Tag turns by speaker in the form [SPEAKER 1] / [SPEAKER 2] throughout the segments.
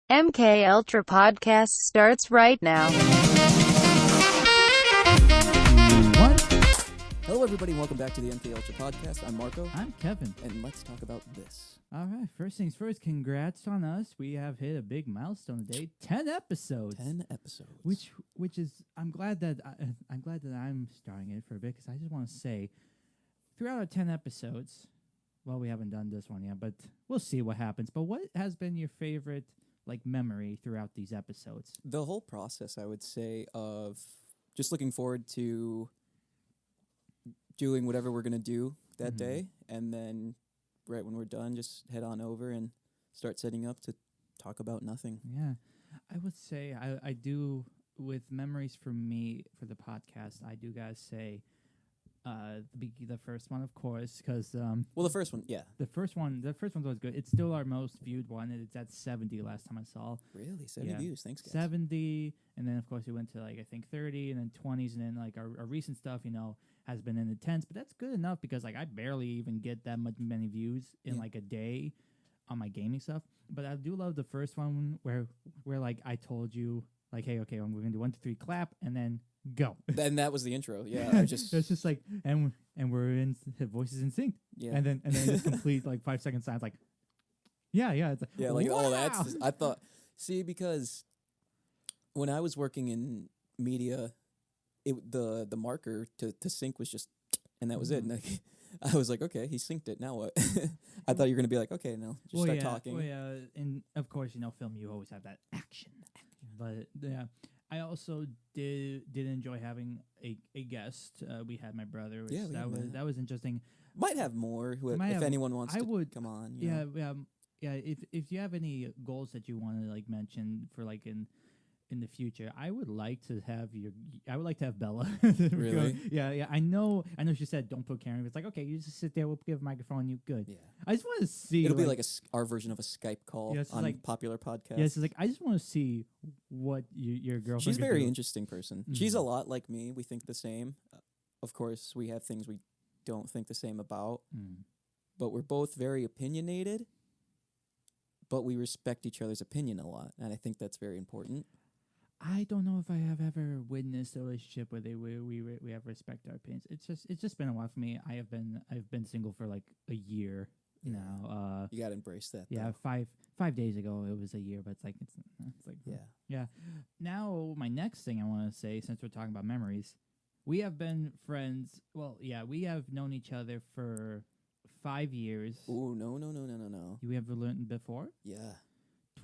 [SPEAKER 1] MK Ultra Podcast starts right now.
[SPEAKER 2] What?
[SPEAKER 3] Hello, everybody, and welcome back to the MK Ultra Podcast. I'm Marco,
[SPEAKER 2] I'm Kevin.
[SPEAKER 3] and let's talk about this.
[SPEAKER 2] All right, first things first, congrats on us. We have hit a big milestone today, 10 episodes.
[SPEAKER 3] 10 episodes.
[SPEAKER 2] Which is I'm glad that I'm starting it for a bit because I just want to say throughout our 10 episodes, well, we haven't done this one yet, but we'll see what happens. But what has been your favorite memory throughout these episodes?
[SPEAKER 3] The whole process, I would say, of just looking forward to doing whatever we're going to do that day, and then right when we're done, just head on over and start setting up to talk about nothing.
[SPEAKER 2] Yeah, I would say I do with memories for me for the podcast. I do gotta say, the first one, of course, because
[SPEAKER 3] Well, the first one, yeah.
[SPEAKER 2] the first one's always good. It's still our most viewed one, and it's at 70 last time I saw.
[SPEAKER 3] Really? 70
[SPEAKER 2] Yeah.
[SPEAKER 3] views. Thanks, guys.
[SPEAKER 2] 70, and then of course we went to I think 30, and then 20s, and then our recent stuff, has been in the tens. But that's good enough because I barely even get that many views in a day on my gaming stuff. But I do love the first one where I told you hey, okay, we're gonna do 1, 2, 3, clap, and then go.
[SPEAKER 3] Then that was the intro. Yeah, I just
[SPEAKER 2] it's just and we're in voices in sync.
[SPEAKER 3] yeah.
[SPEAKER 2] And then just complete 5 second silence yeah. It's
[SPEAKER 3] Yeah,
[SPEAKER 2] wow.
[SPEAKER 3] that's I thought. See, because when I was working in media, the marker to sync was just, and that was it. And I was like, okay, he synced it. Now what? I thought you were gonna be like, okay, now just start talking.
[SPEAKER 2] Well, yeah, and of course, film, you always have that action. But yeah, I also did enjoy having a guest. We had my brother. Which that was interesting.
[SPEAKER 3] Might have more. If anyone wants to come on.
[SPEAKER 2] Yeah. If you have any goals that you want to mention for in the future, I would like to have Bella.
[SPEAKER 3] Really?
[SPEAKER 2] Yeah. I know she said don't put Karen. It's okay, you just sit there. We'll give a microphone. You good?
[SPEAKER 3] Yeah.
[SPEAKER 2] I just want to see.
[SPEAKER 3] It'll be our version of a Skype call on popular podcasts.
[SPEAKER 2] Yes, it's I just want to see what your girlfriend.
[SPEAKER 3] She's a
[SPEAKER 2] could
[SPEAKER 3] very
[SPEAKER 2] do.
[SPEAKER 3] interesting person. She's a lot like me. We think the same. Of course, we have things we don't think the same about, but we're both very opinionated. But we respect each other's opinion a lot, and I think that's very important.
[SPEAKER 2] I don't know if I have ever witnessed a relationship where we have respect our opinions. It's just been a while for me. I've been single for a year now.
[SPEAKER 3] You gotta embrace that.
[SPEAKER 2] Yeah,
[SPEAKER 3] though.
[SPEAKER 2] 5 days ago it was a year, but yeah. Now my next thing I want to say, since we're talking about memories, we have been friends. Well, yeah, we have known each other for 5 years.
[SPEAKER 3] Oh no!
[SPEAKER 2] You ever learned before?
[SPEAKER 3] Yeah.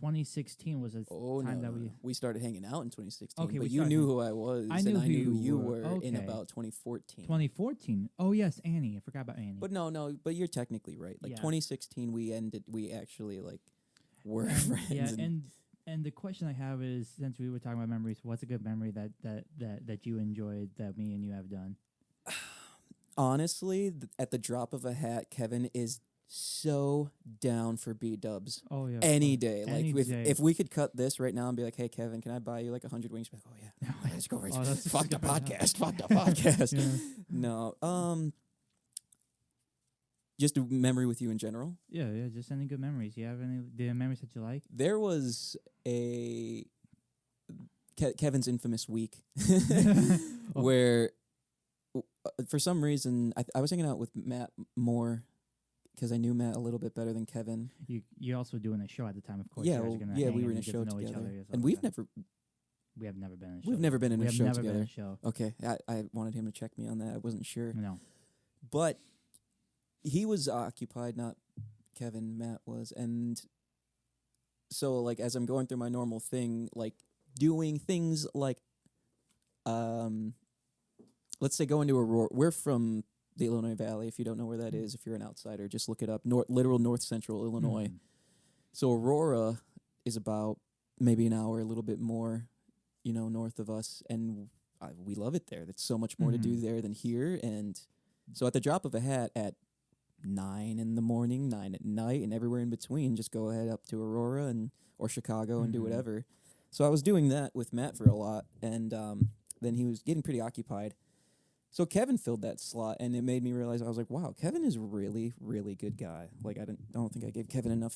[SPEAKER 2] 2016 was a time that
[SPEAKER 3] we started hanging out in 2016.
[SPEAKER 2] Okay,
[SPEAKER 3] but you knew who I was.
[SPEAKER 2] I knew
[SPEAKER 3] and I knew who you
[SPEAKER 2] were.
[SPEAKER 3] were in
[SPEAKER 2] Okay.
[SPEAKER 3] about 2014.
[SPEAKER 2] 2014. Oh yes, Annie. I forgot about Annie.
[SPEAKER 3] But no. But you're technically right.
[SPEAKER 2] Yeah.
[SPEAKER 3] 2016, we actually were friends.
[SPEAKER 2] Yeah, and the question I have is, since we were talking about memories, what's a good memory that you enjoyed that me and you have done?
[SPEAKER 3] Honestly, at the drop of a hat, Kevin is so down for B-dubs.
[SPEAKER 2] Oh yeah,
[SPEAKER 3] Any day.
[SPEAKER 2] Any day.
[SPEAKER 3] If we could cut this right now and be like, hey Kevin, can I buy you 100 wings? Be like, oh yeah, let's go. Fuck the podcast. Fuck the podcast.
[SPEAKER 2] Yeah.
[SPEAKER 3] No. Just a memory with you in general.
[SPEAKER 2] Yeah. Just any good memories. You have any memories that you like?
[SPEAKER 3] There was a Kevin's infamous week where for some reason I was hanging out with Matt more because I knew Matt a little bit better than Kevin.
[SPEAKER 2] You also doing a show at the time, of course.
[SPEAKER 3] Yeah,
[SPEAKER 2] we
[SPEAKER 3] were in a show
[SPEAKER 2] know
[SPEAKER 3] together,
[SPEAKER 2] each other,
[SPEAKER 3] and
[SPEAKER 2] we have never been in a show.
[SPEAKER 3] We've never been in a show
[SPEAKER 2] never
[SPEAKER 3] together.
[SPEAKER 2] Been in a show.
[SPEAKER 3] Okay, I wanted him to check me on that. I wasn't sure.
[SPEAKER 2] No,
[SPEAKER 3] but he was occupied, not Kevin. Matt was, and so as I'm going through my normal thing, doing things let's say going to Aurora. We're from the Illinois Valley. If you don't know where that is, if you're an outsider, just look it up. Literal north central Illinois. So Aurora is about maybe an hour, a little bit more, north of us, and we love it there. There's so much more to do there than here, and so at the drop of a hat at 9 in the morning, 9 at night, and everywhere in between, just go ahead up to Aurora or Chicago and do whatever. So I was doing that with Matt for a lot, and then he was getting pretty occupied. So Kevin filled that slot, and it made me realize, I was like, wow, Kevin is a really, really good guy. I don't think I gave Kevin enough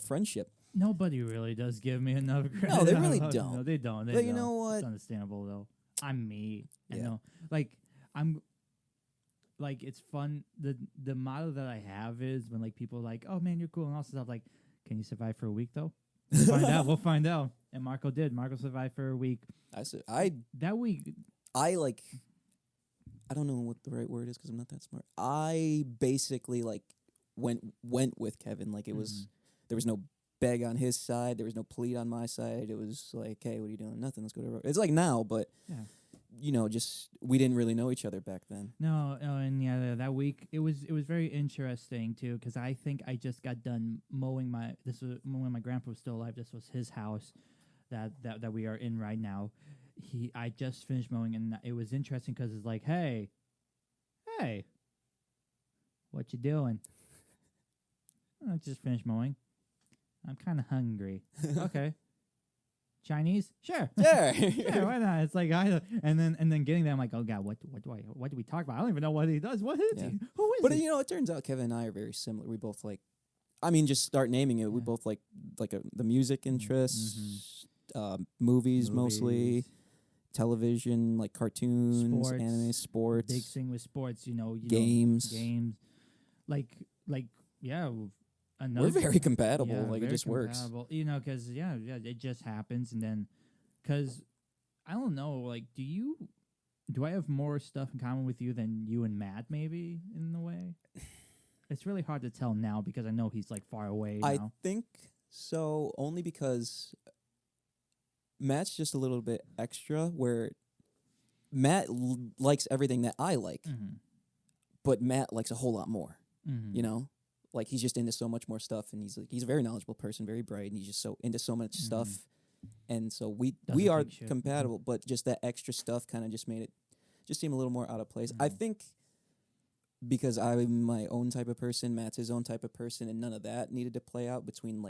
[SPEAKER 3] friendship.
[SPEAKER 2] Nobody really does give me enough credit.
[SPEAKER 3] No, they really
[SPEAKER 2] No,
[SPEAKER 3] don't.
[SPEAKER 2] they don't. They
[SPEAKER 3] But
[SPEAKER 2] don't.
[SPEAKER 3] you know what?
[SPEAKER 2] It's understandable though. I'm me. I
[SPEAKER 3] Yeah.
[SPEAKER 2] know. Like I'm. Like it's fun. The motto that I have is when like people are like, "Oh man, you're cool," and all stuff. Like, can you survive for a week though? We'll find out. We'll find out. And Marco did. Marco survived for a week. That week.
[SPEAKER 3] I like. I don't know what the right word is because I'm not that smart. I basically like went with Kevin. Like it was there was no beg on his side. There was no plead on my side. It was like, hey, what are you doing? Nothing. Let's go to. It's like now, but
[SPEAKER 2] Yeah.
[SPEAKER 3] you know, just we didn't really know each other back then.
[SPEAKER 2] No, and yeah, that week it was very interesting too because I think I just got done mowing my. This was when my grandpa was still alive. This was his house that we are in right now. I just finished mowing and it was interesting because it's like, hey, what you doing? I just finished mowing. I'm kind of hungry. Okay. Chinese? Sure.
[SPEAKER 3] Yeah.
[SPEAKER 2] Yeah, why not? It's like and then getting there, I'm like, oh god, what do we talk about? I don't even know what he does. What is he? Who is
[SPEAKER 3] But
[SPEAKER 2] he?
[SPEAKER 3] you know, it turns out Kevin and I are very similar. We both like. I mean, just start naming it. We both like the music interests, movies mostly, television, like cartoons, anime, sports.
[SPEAKER 2] Big thing with sports,
[SPEAKER 3] games.
[SPEAKER 2] Like yeah.
[SPEAKER 3] We're very compatible.
[SPEAKER 2] Yeah,
[SPEAKER 3] like it just works.
[SPEAKER 2] Because it just happens, and then because I don't know, like, do I have more stuff in common with you than you and Matt? Maybe in a way. It's really hard to tell now because I know he's like far away.
[SPEAKER 3] I
[SPEAKER 2] now.
[SPEAKER 3] think so, only because Matt's just a little bit extra. Where Matt likes everything that I like, but Matt likes a whole lot more. You know. Like he's just into so much more stuff, and he's a very knowledgeable person, very bright, and he's just so into so much stuff, and so we are compatible. But just that extra stuff kind of just made it just seem a little more out of place. I think because I'm my own type of person, Matt's his own type of person, and none of that needed to play out between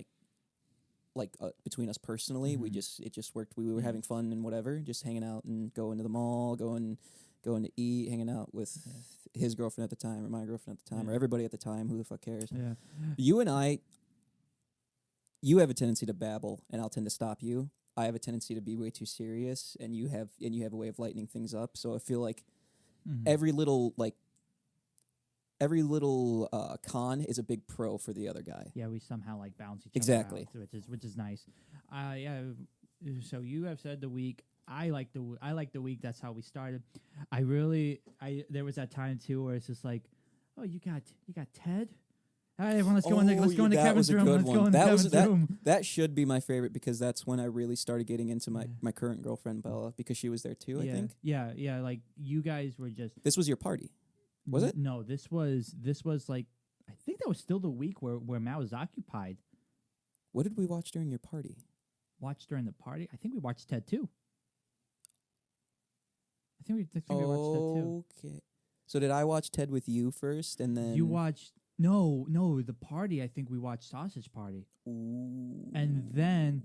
[SPEAKER 3] between us personally. It just worked. We were having fun and whatever, just hanging out and going to the mall, going to eat, hanging out with his girlfriend at the time or my girlfriend at the time or everybody at the time. Who the fuck cares?
[SPEAKER 2] Yeah.
[SPEAKER 3] You and I, you have a tendency to babble, and I'll tend to stop you. I have a tendency to be way too serious, and you have a way of lightening things up. So I feel like every little con is a big pro for the other guy.
[SPEAKER 2] Yeah, we somehow like balance each
[SPEAKER 3] Exactly.
[SPEAKER 2] other out, which is nice. Yeah. So you have said the week. I like the week. That's how we started. There was that time too where it's just like, oh, you got Ted. All right, everyone, let's go into Kevin's room. Let's go into Kevin's room.
[SPEAKER 3] That should be my favorite because that's when I really started getting into my current girlfriend Bella because she was there too. I think.
[SPEAKER 2] Yeah. Like you guys were just.
[SPEAKER 3] This was your party, was it?
[SPEAKER 2] No, this was like I think that was still the week where Matt was occupied.
[SPEAKER 3] What did we watch during your party?
[SPEAKER 2] Watched during the party? I think we watched Ted too. I think we watched Ted too.
[SPEAKER 3] Okay. So did I watch Ted with you first, and then
[SPEAKER 2] you watched? No, the party. I think we watched Sausage Party.
[SPEAKER 3] Ooh.
[SPEAKER 2] And then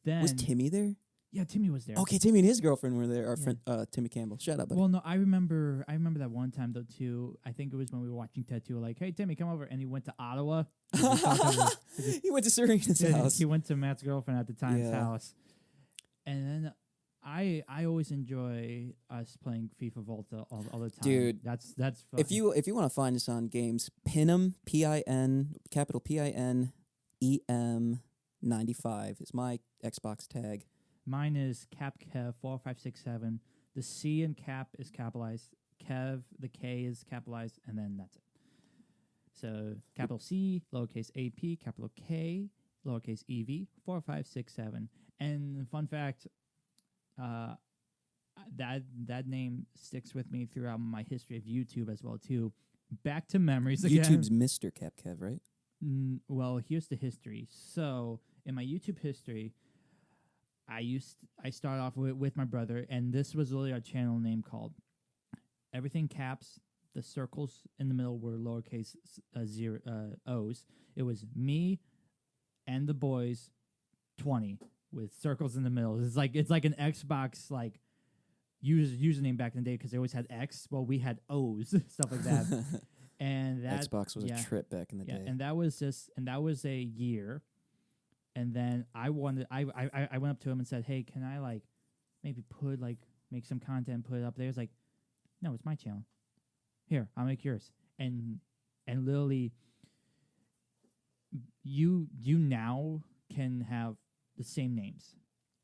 [SPEAKER 3] was Timmy there?
[SPEAKER 2] Yeah, Timmy was there.
[SPEAKER 3] Okay, Timmy and his girlfriend were there. Our friend Timmy Campbell. Shut up, buddy.
[SPEAKER 2] Well, no, I remember that one time though too. I think it was when we were watching Ted 2. Like, hey Timmy, come over, and he went to Ottawa.
[SPEAKER 3] He went to Serena's house.
[SPEAKER 2] He went to Matt's girlfriend at the time's house, and then I always enjoy us playing FIFA Volta all the time.
[SPEAKER 3] Dude,
[SPEAKER 2] that's fun.
[SPEAKER 3] If you want to find us on games, Pin'em, PIN, capital PIN, EM95 is my Xbox tag.
[SPEAKER 2] Mine is CapKev4567. The C in Cap is capitalized. Kev, the K is capitalized, and then that's it. So capital C, lowercase AP, capital K, lowercase EV, 4567. And fun fact, that name sticks with me throughout my history of YouTube as well too. Back to memories again.
[SPEAKER 3] YouTube's Mr. CapKev, right?
[SPEAKER 2] Well, here's the history. So in my YouTube history, I started off with my brother, and this was really our channel name called Everything Caps. The circles in the middle were lowercase O's. It was me and the boys 20 with circles in the middle. It's like an Xbox like username back in the day because they always had X. Well, we had O's, stuff like that. And that
[SPEAKER 3] Xbox was a trip back in the day.
[SPEAKER 2] And that was a year. And then I went up to him and said, "Hey, can I like maybe put like make some content, put it up there?" He's like, "No, it's my channel. Here, I'll make yours." And literally, you now can have the same names.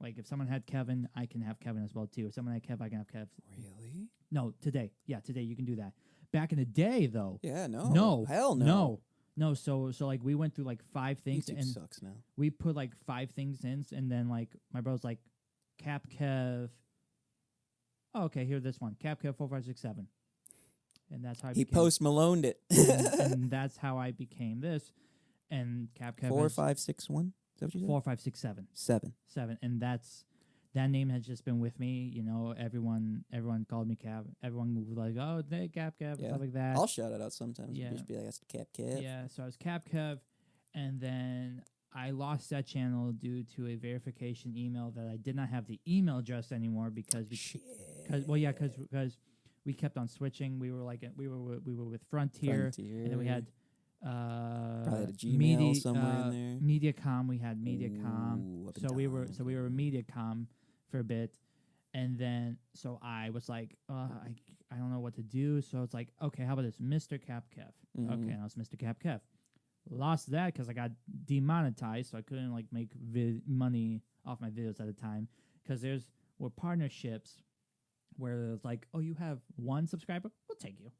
[SPEAKER 2] Like if someone had Kevin, I can have Kevin as well too. If someone had Kev, I can have Kev.
[SPEAKER 3] Really?
[SPEAKER 2] No, today. Yeah, today you can do that. Back in the day, though.
[SPEAKER 3] Yeah, no.
[SPEAKER 2] No.
[SPEAKER 3] Hell no.
[SPEAKER 2] No, so like we went through like 5 things
[SPEAKER 3] YouTube
[SPEAKER 2] and
[SPEAKER 3] sucks now.
[SPEAKER 2] we put like 5 things in, and then like my bro's like Cap Kev. Oh, okay, here this one. Cap Kev 4567. And that's how I
[SPEAKER 3] He
[SPEAKER 2] became,
[SPEAKER 3] Post Maloned it.
[SPEAKER 2] and that's how I became this. And Cap Kev
[SPEAKER 3] 4561? Is that what you said?
[SPEAKER 2] 4567.
[SPEAKER 3] 7.
[SPEAKER 2] And that name has just been with me. You know, everyone called me Cap. Everyone was like, "Oh, they Cap Kev,"
[SPEAKER 3] Yeah.
[SPEAKER 2] stuff like that.
[SPEAKER 3] I'll shout it out sometimes.
[SPEAKER 2] Yeah.
[SPEAKER 3] Just be like, that's Cap Kev.
[SPEAKER 2] Yeah, so I was Cap Kev, and then I lost that channel due to a verification email that I did not have the email address anymore because we kept on switching. We were with Frontier, and then we had
[SPEAKER 3] probably had a Gmail somewhere in there.
[SPEAKER 2] Mediacom. We had Mediacom,
[SPEAKER 3] Ooh,
[SPEAKER 2] so we were Mediacom for a bit, and then so I was like, I don't know what to do. So it's like, okay, how about this, Mr. Cap Kev?
[SPEAKER 3] Mhm.
[SPEAKER 2] Okay, and I was Mr. Cap Kev. Lost that because I got demonetized, so I couldn't like make money off my videos at the time. Because were partnerships where it's like, oh, you have 1 subscriber, we'll take you.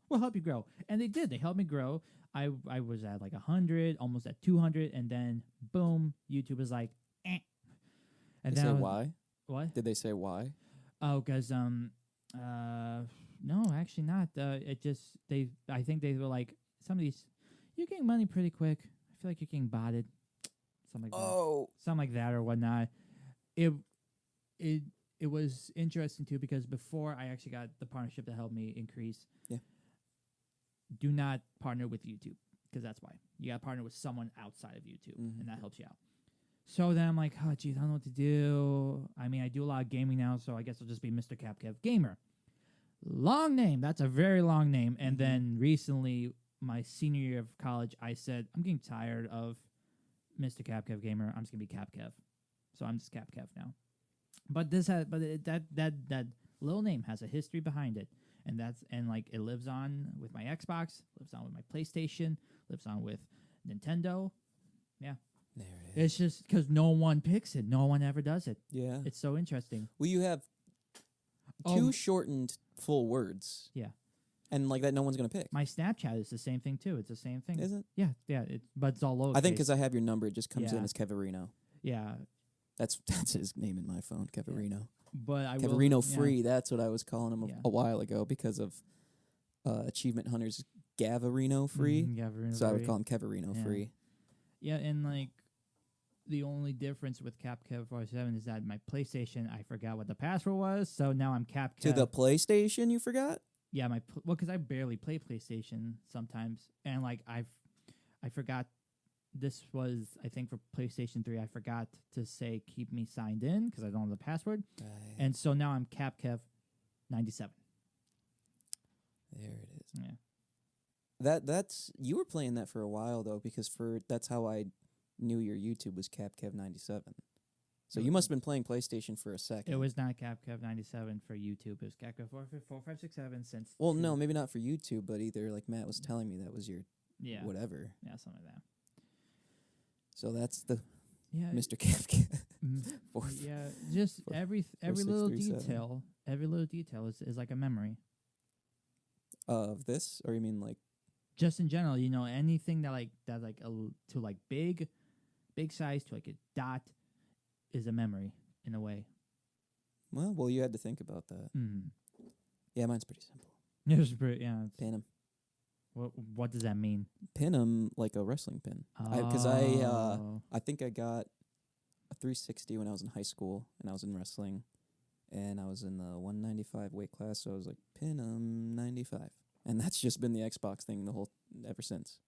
[SPEAKER 2] we'll help you grow. And they did. They helped me grow. I was at like 100, almost at 200, and then boom, YouTube was like, eh. And
[SPEAKER 3] They
[SPEAKER 2] then
[SPEAKER 3] say why?
[SPEAKER 2] What?
[SPEAKER 3] Did they say why?
[SPEAKER 2] Oh, because no, actually not. I think they were like, some of these, you're getting money pretty quick. I feel like you're getting botted, something like that or whatnot. It was interesting too because before I actually got the partnership that helped me increase.
[SPEAKER 3] Yeah.
[SPEAKER 2] Do not partner with YouTube because that's why you got to partner with someone outside of YouTube, and that helps you out. So then I'm like, oh geez, I don't know what to do. I mean, I do a lot of gaming now, so I guess I'll just be Mr. CapKev Gamer. Long name. That's a very long name. And then recently, my senior year of college, I said, I'm getting tired of Mr. CapKev Gamer. I'm just gonna be CapKev. So I'm just CapKev now. But that little name has a history behind it, and it lives on with my Xbox, lives on with my PlayStation, lives on with Nintendo. Yeah.
[SPEAKER 3] There it is.
[SPEAKER 2] It's just because no one picks it. No one ever does it.
[SPEAKER 3] Yeah.
[SPEAKER 2] It's so interesting.
[SPEAKER 3] Well, you have 2 shortened full words.
[SPEAKER 2] Yeah.
[SPEAKER 3] And like that, no one's going to pick.
[SPEAKER 2] My Snapchat is the same thing, too. It's the same thing.
[SPEAKER 3] Is it?
[SPEAKER 2] Yeah. But it's all lowercase.
[SPEAKER 3] I think because I have your number, it just comes in as Keverino.
[SPEAKER 2] Yeah.
[SPEAKER 3] That's his name in my phone, Keverino.
[SPEAKER 2] Yeah. But I
[SPEAKER 3] Keverino
[SPEAKER 2] will,
[SPEAKER 3] Free, that's what I was calling him a while ago because of Achievement Hunter's Gavarino Free.
[SPEAKER 2] Gavarino
[SPEAKER 3] so I would
[SPEAKER 2] Free.
[SPEAKER 3] call him Keverino Free.
[SPEAKER 2] Yeah, and like the only difference with CapKev 47 is that my PlayStation, I forgot what the password was, so now I'm CapKev.
[SPEAKER 3] To the PlayStation, you forgot?
[SPEAKER 2] Yeah, because I barely play PlayStation sometimes, and like I forgot. This was, I think, for PlayStation 3. I forgot to say keep me signed in because I don't have the password, and so now I'm CapKev 97.
[SPEAKER 3] There it is.
[SPEAKER 2] Yeah.
[SPEAKER 3] That's you were playing that for a while though, because that's how I knew your YouTube was CapKev97. So you must have been playing PlayStation for a second.
[SPEAKER 2] It was not CapKev 97 for YouTube. It was CapKev 4567 since.
[SPEAKER 3] Well, no, maybe not for YouTube, but either like Matt was telling me that was your whatever.
[SPEAKER 2] Yeah, something like that.
[SPEAKER 3] So that's the Mr.
[SPEAKER 2] Mm, yeah, just every little detail. Every little detail is like a memory.
[SPEAKER 3] Of this, or you mean like
[SPEAKER 2] just in general, you know, anything that to like big size to like a dot is a memory in a way.
[SPEAKER 3] Well, you had to think about that. Yeah, mine's pretty simple.
[SPEAKER 2] It's pretty,
[SPEAKER 3] Pin him.
[SPEAKER 2] What does that mean?
[SPEAKER 3] Pin him like a wrestling pin. Because I think I got a 360 when I was in high school and I was in wrestling, and I was in the 195 weight class, so I was like pin him 95, and that's just been the Xbox thing ever since.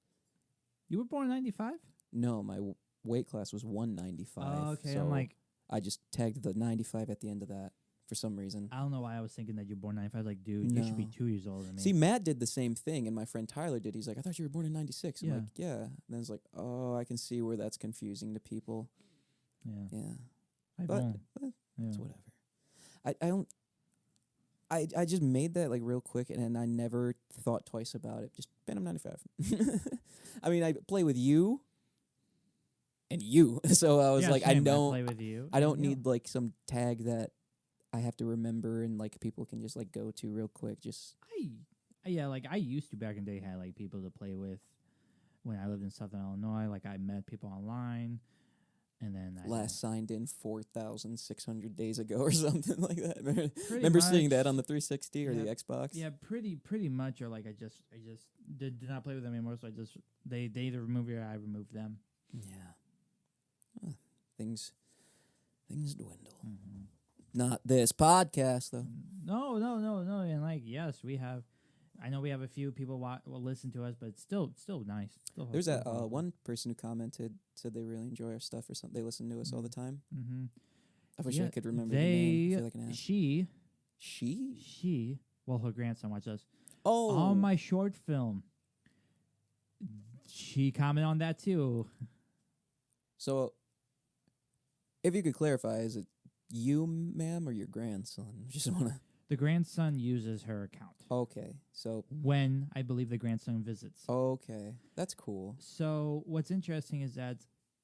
[SPEAKER 2] You were born in 95?
[SPEAKER 3] No, my weight class was 195.
[SPEAKER 2] Oh, okay.
[SPEAKER 3] So
[SPEAKER 2] I'm like,
[SPEAKER 3] I just tagged the 95 at the end of that. for some reason.
[SPEAKER 2] I don't know why I was thinking that you're born 95. Like, dude, you should be
[SPEAKER 3] No.
[SPEAKER 2] 2 years older than me.
[SPEAKER 3] See, Matt did the same thing, and my friend Tyler did. He's like, I thought you were born in 96. I'm
[SPEAKER 2] Yeah.
[SPEAKER 3] like, yeah. And then it's like, oh, I can see where that's confusing to people.
[SPEAKER 2] yeah.
[SPEAKER 3] Yeah.
[SPEAKER 2] I
[SPEAKER 3] But
[SPEAKER 2] won't. Yeah.
[SPEAKER 3] it's whatever. I don't. I just made that like real quick, and I never thought twice about it. Just Ben, I'm 95. I mean, I play with you and you, so I was
[SPEAKER 2] Yeah,
[SPEAKER 3] like,
[SPEAKER 2] same, play with you.
[SPEAKER 3] I don't
[SPEAKER 2] Yeah.
[SPEAKER 3] need like some tag that I have to remember and like people can just like go to real quick. Just
[SPEAKER 2] Yeah, like I used to back in the day had like people to play with when I lived in Southern Illinois. Like I met people online, and then I
[SPEAKER 3] last signed in 4,600 days ago or something like that.
[SPEAKER 2] Pretty
[SPEAKER 3] Remember seeing that
[SPEAKER 2] much.
[SPEAKER 3] on the 360 or
[SPEAKER 2] Yeah.
[SPEAKER 3] the Xbox?
[SPEAKER 2] Yeah, pretty much. Or like I just did not play with them anymore. So I just they either remove you or I remove them.
[SPEAKER 3] Yeah. Things dwindle.
[SPEAKER 2] Mm-hmm.
[SPEAKER 3] Not this podcast though.
[SPEAKER 2] No. And like, yes, we have. I know we have a few people will listen to us, but it's still nice.
[SPEAKER 3] There's that one person who commented, said they really enjoy our stuff or something. They listen to us all the time.
[SPEAKER 2] Mm-hmm.
[SPEAKER 3] I wish I could remember the
[SPEAKER 2] They,
[SPEAKER 3] name. I feel like an ass.
[SPEAKER 2] she. Well, her grandson watched us.
[SPEAKER 3] Oh,
[SPEAKER 2] On my short film. She commented on that too.
[SPEAKER 3] so if you could clarify, is it you, ma'am, or your grandson? Just wanna.
[SPEAKER 2] The grandson uses her account
[SPEAKER 3] Okay, so
[SPEAKER 2] when I believe the grandson visits.
[SPEAKER 3] okay, that's cool.
[SPEAKER 2] So what's interesting is that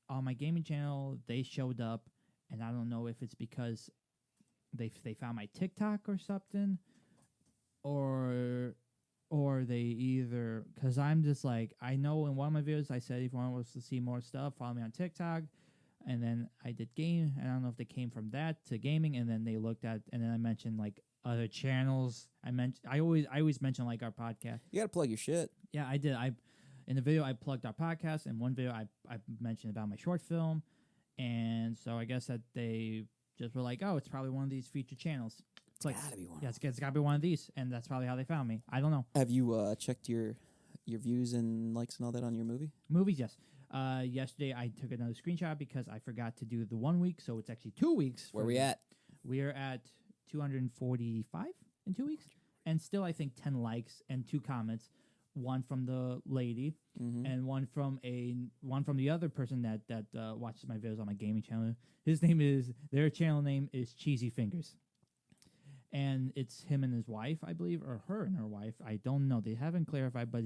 [SPEAKER 2] on my gaming channel they showed up, and I don't know if it's because they found my TikTok or something, or they either because I'm just like I know in one of my videos I said if you want us to see more stuff, follow me on TikTok. And then I did game. I don't know if they came from that to gaming, and then they looked at, and then I mentioned like other channels. I always mention like our podcast.
[SPEAKER 3] You gotta plug your shit.
[SPEAKER 2] Yeah, I did. In the video I plugged our podcast, and one video I mentioned about my short film, and so I guess that they just were like, oh, it's probably one of these featured channels. It's like,
[SPEAKER 3] Gotta be one.
[SPEAKER 2] yeah, it's gotta be one of these, and that's probably how they found me. I don't know.
[SPEAKER 3] Have you checked your views and likes and all that on your movie?
[SPEAKER 2] Movies, yes. Yesterday I took another screenshot because I forgot to do the 1 week, so it's actually 2 weeks.
[SPEAKER 3] Where we at?
[SPEAKER 2] We are at 245 in 2 weeks, and still I think 10 likes and 2 comments. One from the lady, and one from the other person that watches my videos on my gaming channel. Their channel name is Cheesy Fingers. And it's him and his wife, I believe, or her and her wife. I don't know. They haven't clarified, but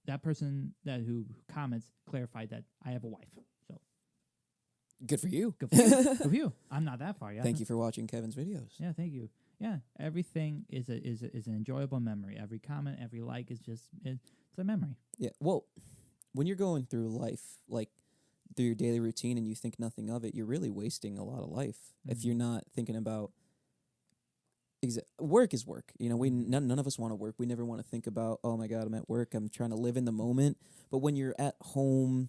[SPEAKER 2] that person who comments clarified that I have a wife. So
[SPEAKER 3] Good for you.
[SPEAKER 2] good for you. Good for you. I'm not that far yet.
[SPEAKER 3] Thank you for watching Kevin's videos.
[SPEAKER 2] Yeah, thank you. Yeah, everything is an enjoyable memory. Every comment, every like is just it's a memory.
[SPEAKER 3] Yeah. Well, when you're going through life, like through your daily routine, and you think nothing of it, you're really wasting a lot of life if you're not thinking about. Work is work. You know, none of us want to work. We never want to think about, oh my God, I'm at work. I'm trying to live in the moment. But when you're at home,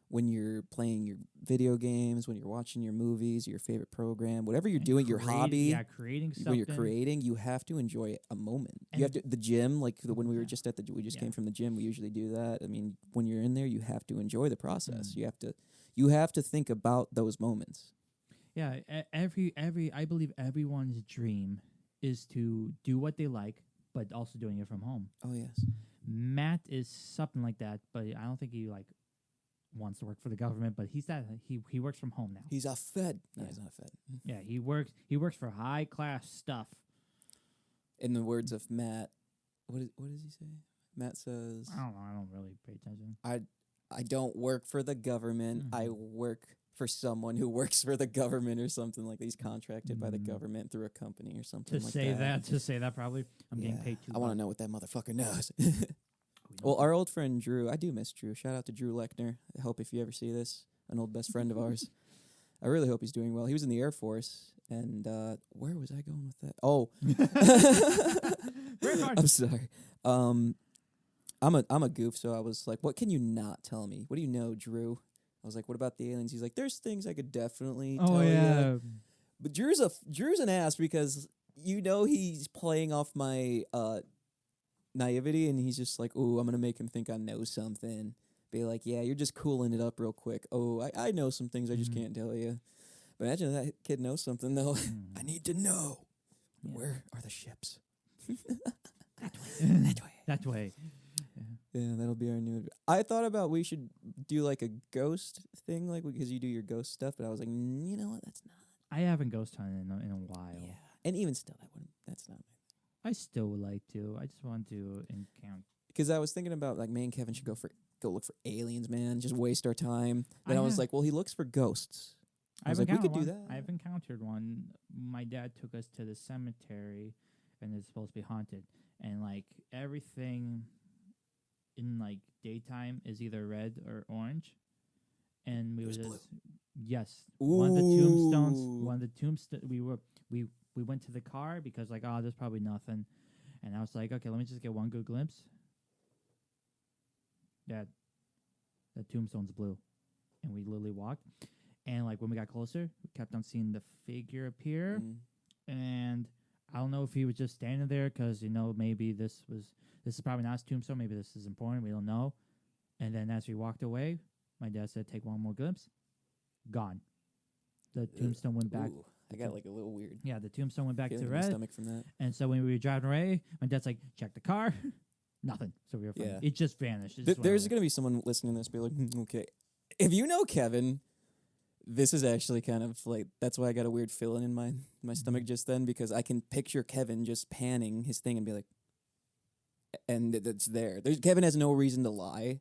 [SPEAKER 3] when you're playing your video games, when you're watching your movies, your favorite program, whatever you're doing, your hobby,
[SPEAKER 2] creating something.
[SPEAKER 3] when you're creating, you have to enjoy a moment. You have to the gym, like when we were just we just came from the gym. We usually do that. I mean, when you're in there, you have to enjoy the process. You have to think about those moments.
[SPEAKER 2] Yeah, I believe everyone's dream is to do what they like, but also doing it from home.
[SPEAKER 3] Oh yes.
[SPEAKER 2] Matt is something like that, but I don't think he wants to work for the government. But he works from home now.
[SPEAKER 3] He's a Fed. No,
[SPEAKER 2] Yeah.
[SPEAKER 3] he's not a Fed.
[SPEAKER 2] Yeah, he works for high class stuff.
[SPEAKER 3] In the words of Matt, what does he say? Matt says,
[SPEAKER 2] I don't know. I don't really pay attention.
[SPEAKER 3] I don't work for the government. I work for someone who works for the government or something like that. He's contracted by the government through a company or something
[SPEAKER 2] To say that, probably I'm getting paid too.
[SPEAKER 3] I want to know what that motherfucker knows. Well, our old friend Drew, I do miss Drew. Shout out to Drew Lechner. I hope if you ever see this, an old best friend of ours. I really hope he's doing well. He was in the Air Force, and where was I going with that? Oh, I'm sorry. I'm a goof, so I was like, "What can you not tell me? What do you know, Drew?" I was like, "What about the aliens?" He's like, "There's things I could definitely tell you." But Drew's an ass because he's playing off my naivety, and he's just like, "Oh, I'm gonna make him think I know something." Be like, "Yeah, you're just cooling it up real quick." Oh, I know some things I just can't tell you. But imagine that kid knows something though. I need to know.
[SPEAKER 2] Yeah.
[SPEAKER 3] Where are the ships?
[SPEAKER 2] That way. That way.
[SPEAKER 3] Yeah, that'll be our new. I thought about we should do like a ghost thing, like because you do your ghost stuff. But I was like, you know what? That's not.
[SPEAKER 2] I haven't ghost hunted in a while.
[SPEAKER 3] Yeah, and even still, that wouldn't. That's not.
[SPEAKER 2] I still would like to. I just want to encounter.
[SPEAKER 3] Because I was thinking about like me and Kevin should go look for aliens, man. Just waste our time. Then I was like, well, he looks for ghosts. I was like, we could do that.
[SPEAKER 2] I've encountered one. My dad took us to the cemetery, and it's supposed to be haunted. And like everything in like daytime is either red or orange. And we were just
[SPEAKER 3] blue.
[SPEAKER 2] Yes.
[SPEAKER 3] Ooh.
[SPEAKER 2] One of the tombstones. We went to the car because like, oh, there's probably nothing. And I was like, okay, let me just get one good glimpse. Dad, the tombstone's blue. And we literally walked. And like when we got closer, we kept on seeing the figure appear. And I don't know if he was just standing there because, you know, maybe this is probably not his tombstone. Maybe this is important. We don't know. And then as we walked away, my dad said, take one more glimpse. Gone. The tombstone went back.
[SPEAKER 3] Ooh, I got like a little weird.
[SPEAKER 2] Yeah, the tombstone went back to
[SPEAKER 3] feeling in my
[SPEAKER 2] red.
[SPEAKER 3] stomach from that.
[SPEAKER 2] And so when we were driving away, my dad's like, check the car. Nothing. So we were fine.
[SPEAKER 3] Yeah.
[SPEAKER 2] It just vanished.
[SPEAKER 3] There's going to be someone listening to this be like, okay. If you know Kevin, this is actually kind of like, that's why I got a weird feeling in my stomach just then, because I can picture Kevin just panning his thing and be like, and it's there. Kevin has no reason to lie.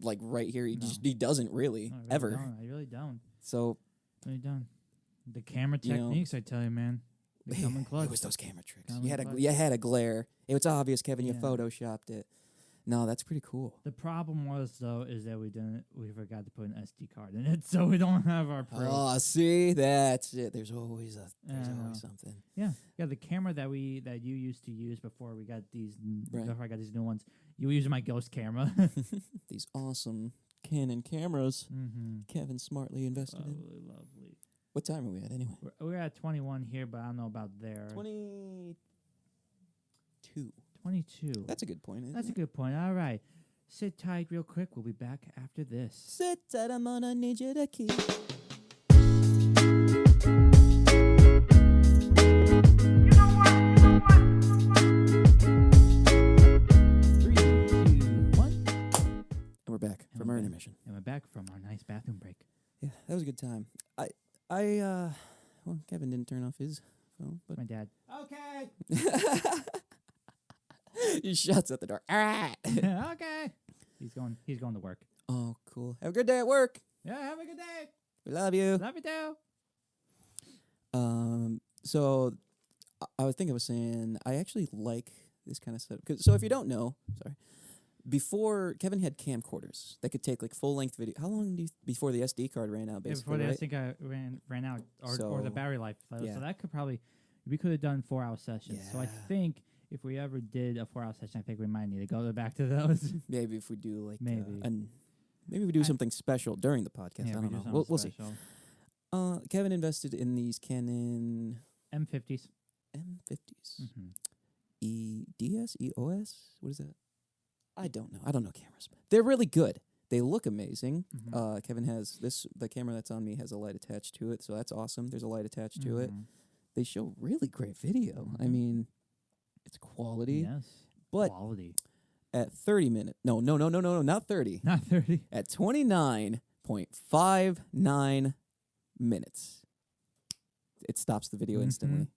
[SPEAKER 3] Like right here, he doesn't really,
[SPEAKER 2] No,
[SPEAKER 3] ever.
[SPEAKER 2] I really don't.
[SPEAKER 3] So,
[SPEAKER 2] Really don't. The camera techniques, I tell you, man. They come in clutch.
[SPEAKER 3] it was those camera tricks.
[SPEAKER 2] Come
[SPEAKER 3] You
[SPEAKER 2] in
[SPEAKER 3] had a glare. It was obvious, Kevin. You
[SPEAKER 2] Yeah.
[SPEAKER 3] photoshopped it. No, that's pretty cool.
[SPEAKER 2] The problem was though is that we forgot to put an SD card in it, so we don't have our Pro.
[SPEAKER 3] Oh, see, that's it. There's always
[SPEAKER 2] I know.
[SPEAKER 3] something.
[SPEAKER 2] Yeah, the camera that you used to use before we got these
[SPEAKER 3] Right.
[SPEAKER 2] before I got these new ones. You were using my Ghost camera.
[SPEAKER 3] These awesome Canon cameras.
[SPEAKER 2] Mm-hmm.
[SPEAKER 3] Kevin smartly invested in.
[SPEAKER 2] Lovely.
[SPEAKER 3] What time are we at anyway?
[SPEAKER 2] We're at 21 here, but I don't know about there.
[SPEAKER 3] 22.
[SPEAKER 2] 22.
[SPEAKER 3] That's a good point. Isn't
[SPEAKER 2] That's a
[SPEAKER 3] it?
[SPEAKER 2] good point. All right. Sit tight real quick. We'll be back after this.
[SPEAKER 3] Sit tight, I'm gonna need you to keep. 3, 2, 1. And we're back from our intermission.
[SPEAKER 2] And we're back from our nice bathroom break.
[SPEAKER 3] Yeah, that was a good time. Well, Kevin didn't turn off his phone, but
[SPEAKER 2] My dad. Okay.
[SPEAKER 3] he shuts at the door. All right.
[SPEAKER 2] Okay. He's going to work.
[SPEAKER 3] Oh, cool. Have a good day at work.
[SPEAKER 2] Yeah, have a good day.
[SPEAKER 3] We love you.
[SPEAKER 2] Love you too.
[SPEAKER 3] So I was saying I actually like this kind of stuff. So if you don't know, before Kevin had camcorders that could take like full length video. How long before the SD card ran out? Basically,
[SPEAKER 2] Before
[SPEAKER 3] right?
[SPEAKER 2] I think I ran out, or the
[SPEAKER 3] So,
[SPEAKER 2] battery life.
[SPEAKER 3] yeah.
[SPEAKER 2] So that we could have done 4-hour sessions. So I
[SPEAKER 3] Yeah.
[SPEAKER 2] think if we ever did a 4-hour session, I think we might need to go back to those.
[SPEAKER 3] Maybe if we do like
[SPEAKER 2] Maybe.
[SPEAKER 3] maybe we do something special during the podcast. I
[SPEAKER 2] we
[SPEAKER 3] don't
[SPEAKER 2] do
[SPEAKER 3] know.
[SPEAKER 2] something
[SPEAKER 3] We'll see.
[SPEAKER 2] special.
[SPEAKER 3] Kevin invested in these Canon
[SPEAKER 2] M50s.
[SPEAKER 3] M50s.
[SPEAKER 2] Mm-hmm.
[SPEAKER 3] EDS? EOS? What is that? I don't know. I don't know cameras. They're really good. They look amazing.
[SPEAKER 2] Mm-hmm.
[SPEAKER 3] Kevin has the camera that's on me has a light attached to it, so that's awesome. There's a light attached to it.
[SPEAKER 2] Mhm.
[SPEAKER 3] They show really great video. I
[SPEAKER 2] Mhm.
[SPEAKER 3] mean, it's quality.
[SPEAKER 2] Yes.
[SPEAKER 3] But
[SPEAKER 2] quality.
[SPEAKER 3] at 30 minutes, no, not 30.
[SPEAKER 2] Not 30.
[SPEAKER 3] At 29.59 minutes, it stops the video
[SPEAKER 2] Mhm.
[SPEAKER 3] instantly.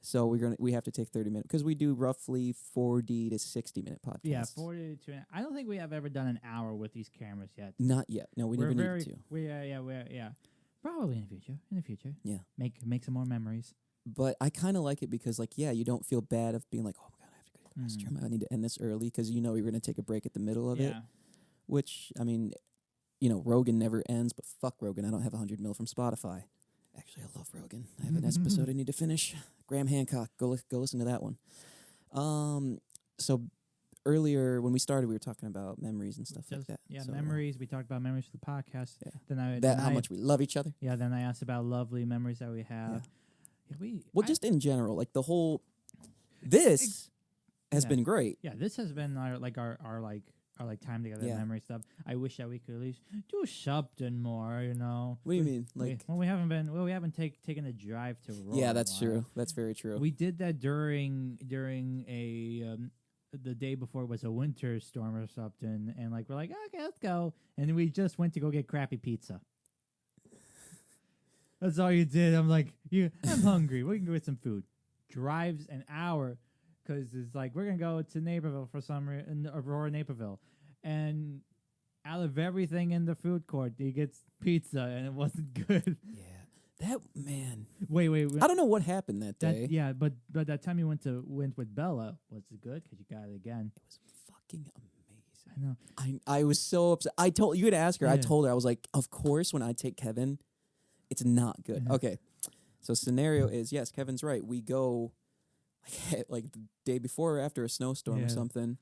[SPEAKER 3] So we have to take 30 minutes because we do roughly 40 to 60-minute podcasts.
[SPEAKER 2] Yeah, 40 to. I don't think we have ever done an hour with these cameras yet.
[SPEAKER 3] Not yet. No, we never needed to.
[SPEAKER 2] Yeah. Probably in the future.
[SPEAKER 3] Yeah.
[SPEAKER 2] Make some more memories.
[SPEAKER 3] But I kind of like it because, like, yeah, you don't feel bad of being like, oh my god, I have to go to the restroom. I need to end this early because you know you're going to take a break at the middle of it.
[SPEAKER 2] Yeah.
[SPEAKER 3] Which, I mean, Rogan never ends, but fuck Rogan. I don't have 100 mil from Spotify. Actually, I love Rogan. I have an episode I need to finish. Graham Hancock. Go listen to that one. So earlier when we started, we were talking about memories and stuff like that.
[SPEAKER 2] Yeah,
[SPEAKER 3] So,
[SPEAKER 2] memories. We talked about memories for the podcast.
[SPEAKER 3] Yeah.
[SPEAKER 2] Then
[SPEAKER 3] how much we love each other.
[SPEAKER 2] Yeah. Then I asked about lovely memories that we have. Yeah,
[SPEAKER 3] Just in general, like the whole. This has
[SPEAKER 2] Yeah.
[SPEAKER 3] been great.
[SPEAKER 2] Yeah, this has been our our like time together,
[SPEAKER 3] Yeah.
[SPEAKER 2] memory stuff. I wish that we could at least do something more. You know.
[SPEAKER 3] What do you mean? Like,
[SPEAKER 2] we haven't taken a drive to Aurora.
[SPEAKER 3] yeah,
[SPEAKER 2] in a
[SPEAKER 3] that's
[SPEAKER 2] while.
[SPEAKER 3] true. That's very true.
[SPEAKER 2] We did that during a the day before was a winter storm or something, and like we're like, okay, let's go, and then we just went to go get crappy pizza. That's all you did. I'm like, I'm hungry. We can go get some food. Drives an hour because it's like we're gonna go to Naperville for some in Aurora, Naperville, and out of everything in the food court, he gets pizza, and it wasn't good.
[SPEAKER 3] Yeah. That, man.
[SPEAKER 2] Wait.
[SPEAKER 3] I don't know what happened that day.
[SPEAKER 2] But that time you went with Bella, was it good? Because you got it again.
[SPEAKER 3] It was fucking amazing.
[SPEAKER 2] I know.
[SPEAKER 3] I was so upset. I told you to ask her. I
[SPEAKER 2] Yeah.
[SPEAKER 3] told her, I was like, of course, when I take Kevin, it's not good.
[SPEAKER 2] Yeah.
[SPEAKER 3] Okay. So scenario is, yes, Kevin's right. We go like the day before or after a snowstorm
[SPEAKER 2] Yeah.
[SPEAKER 3] or something.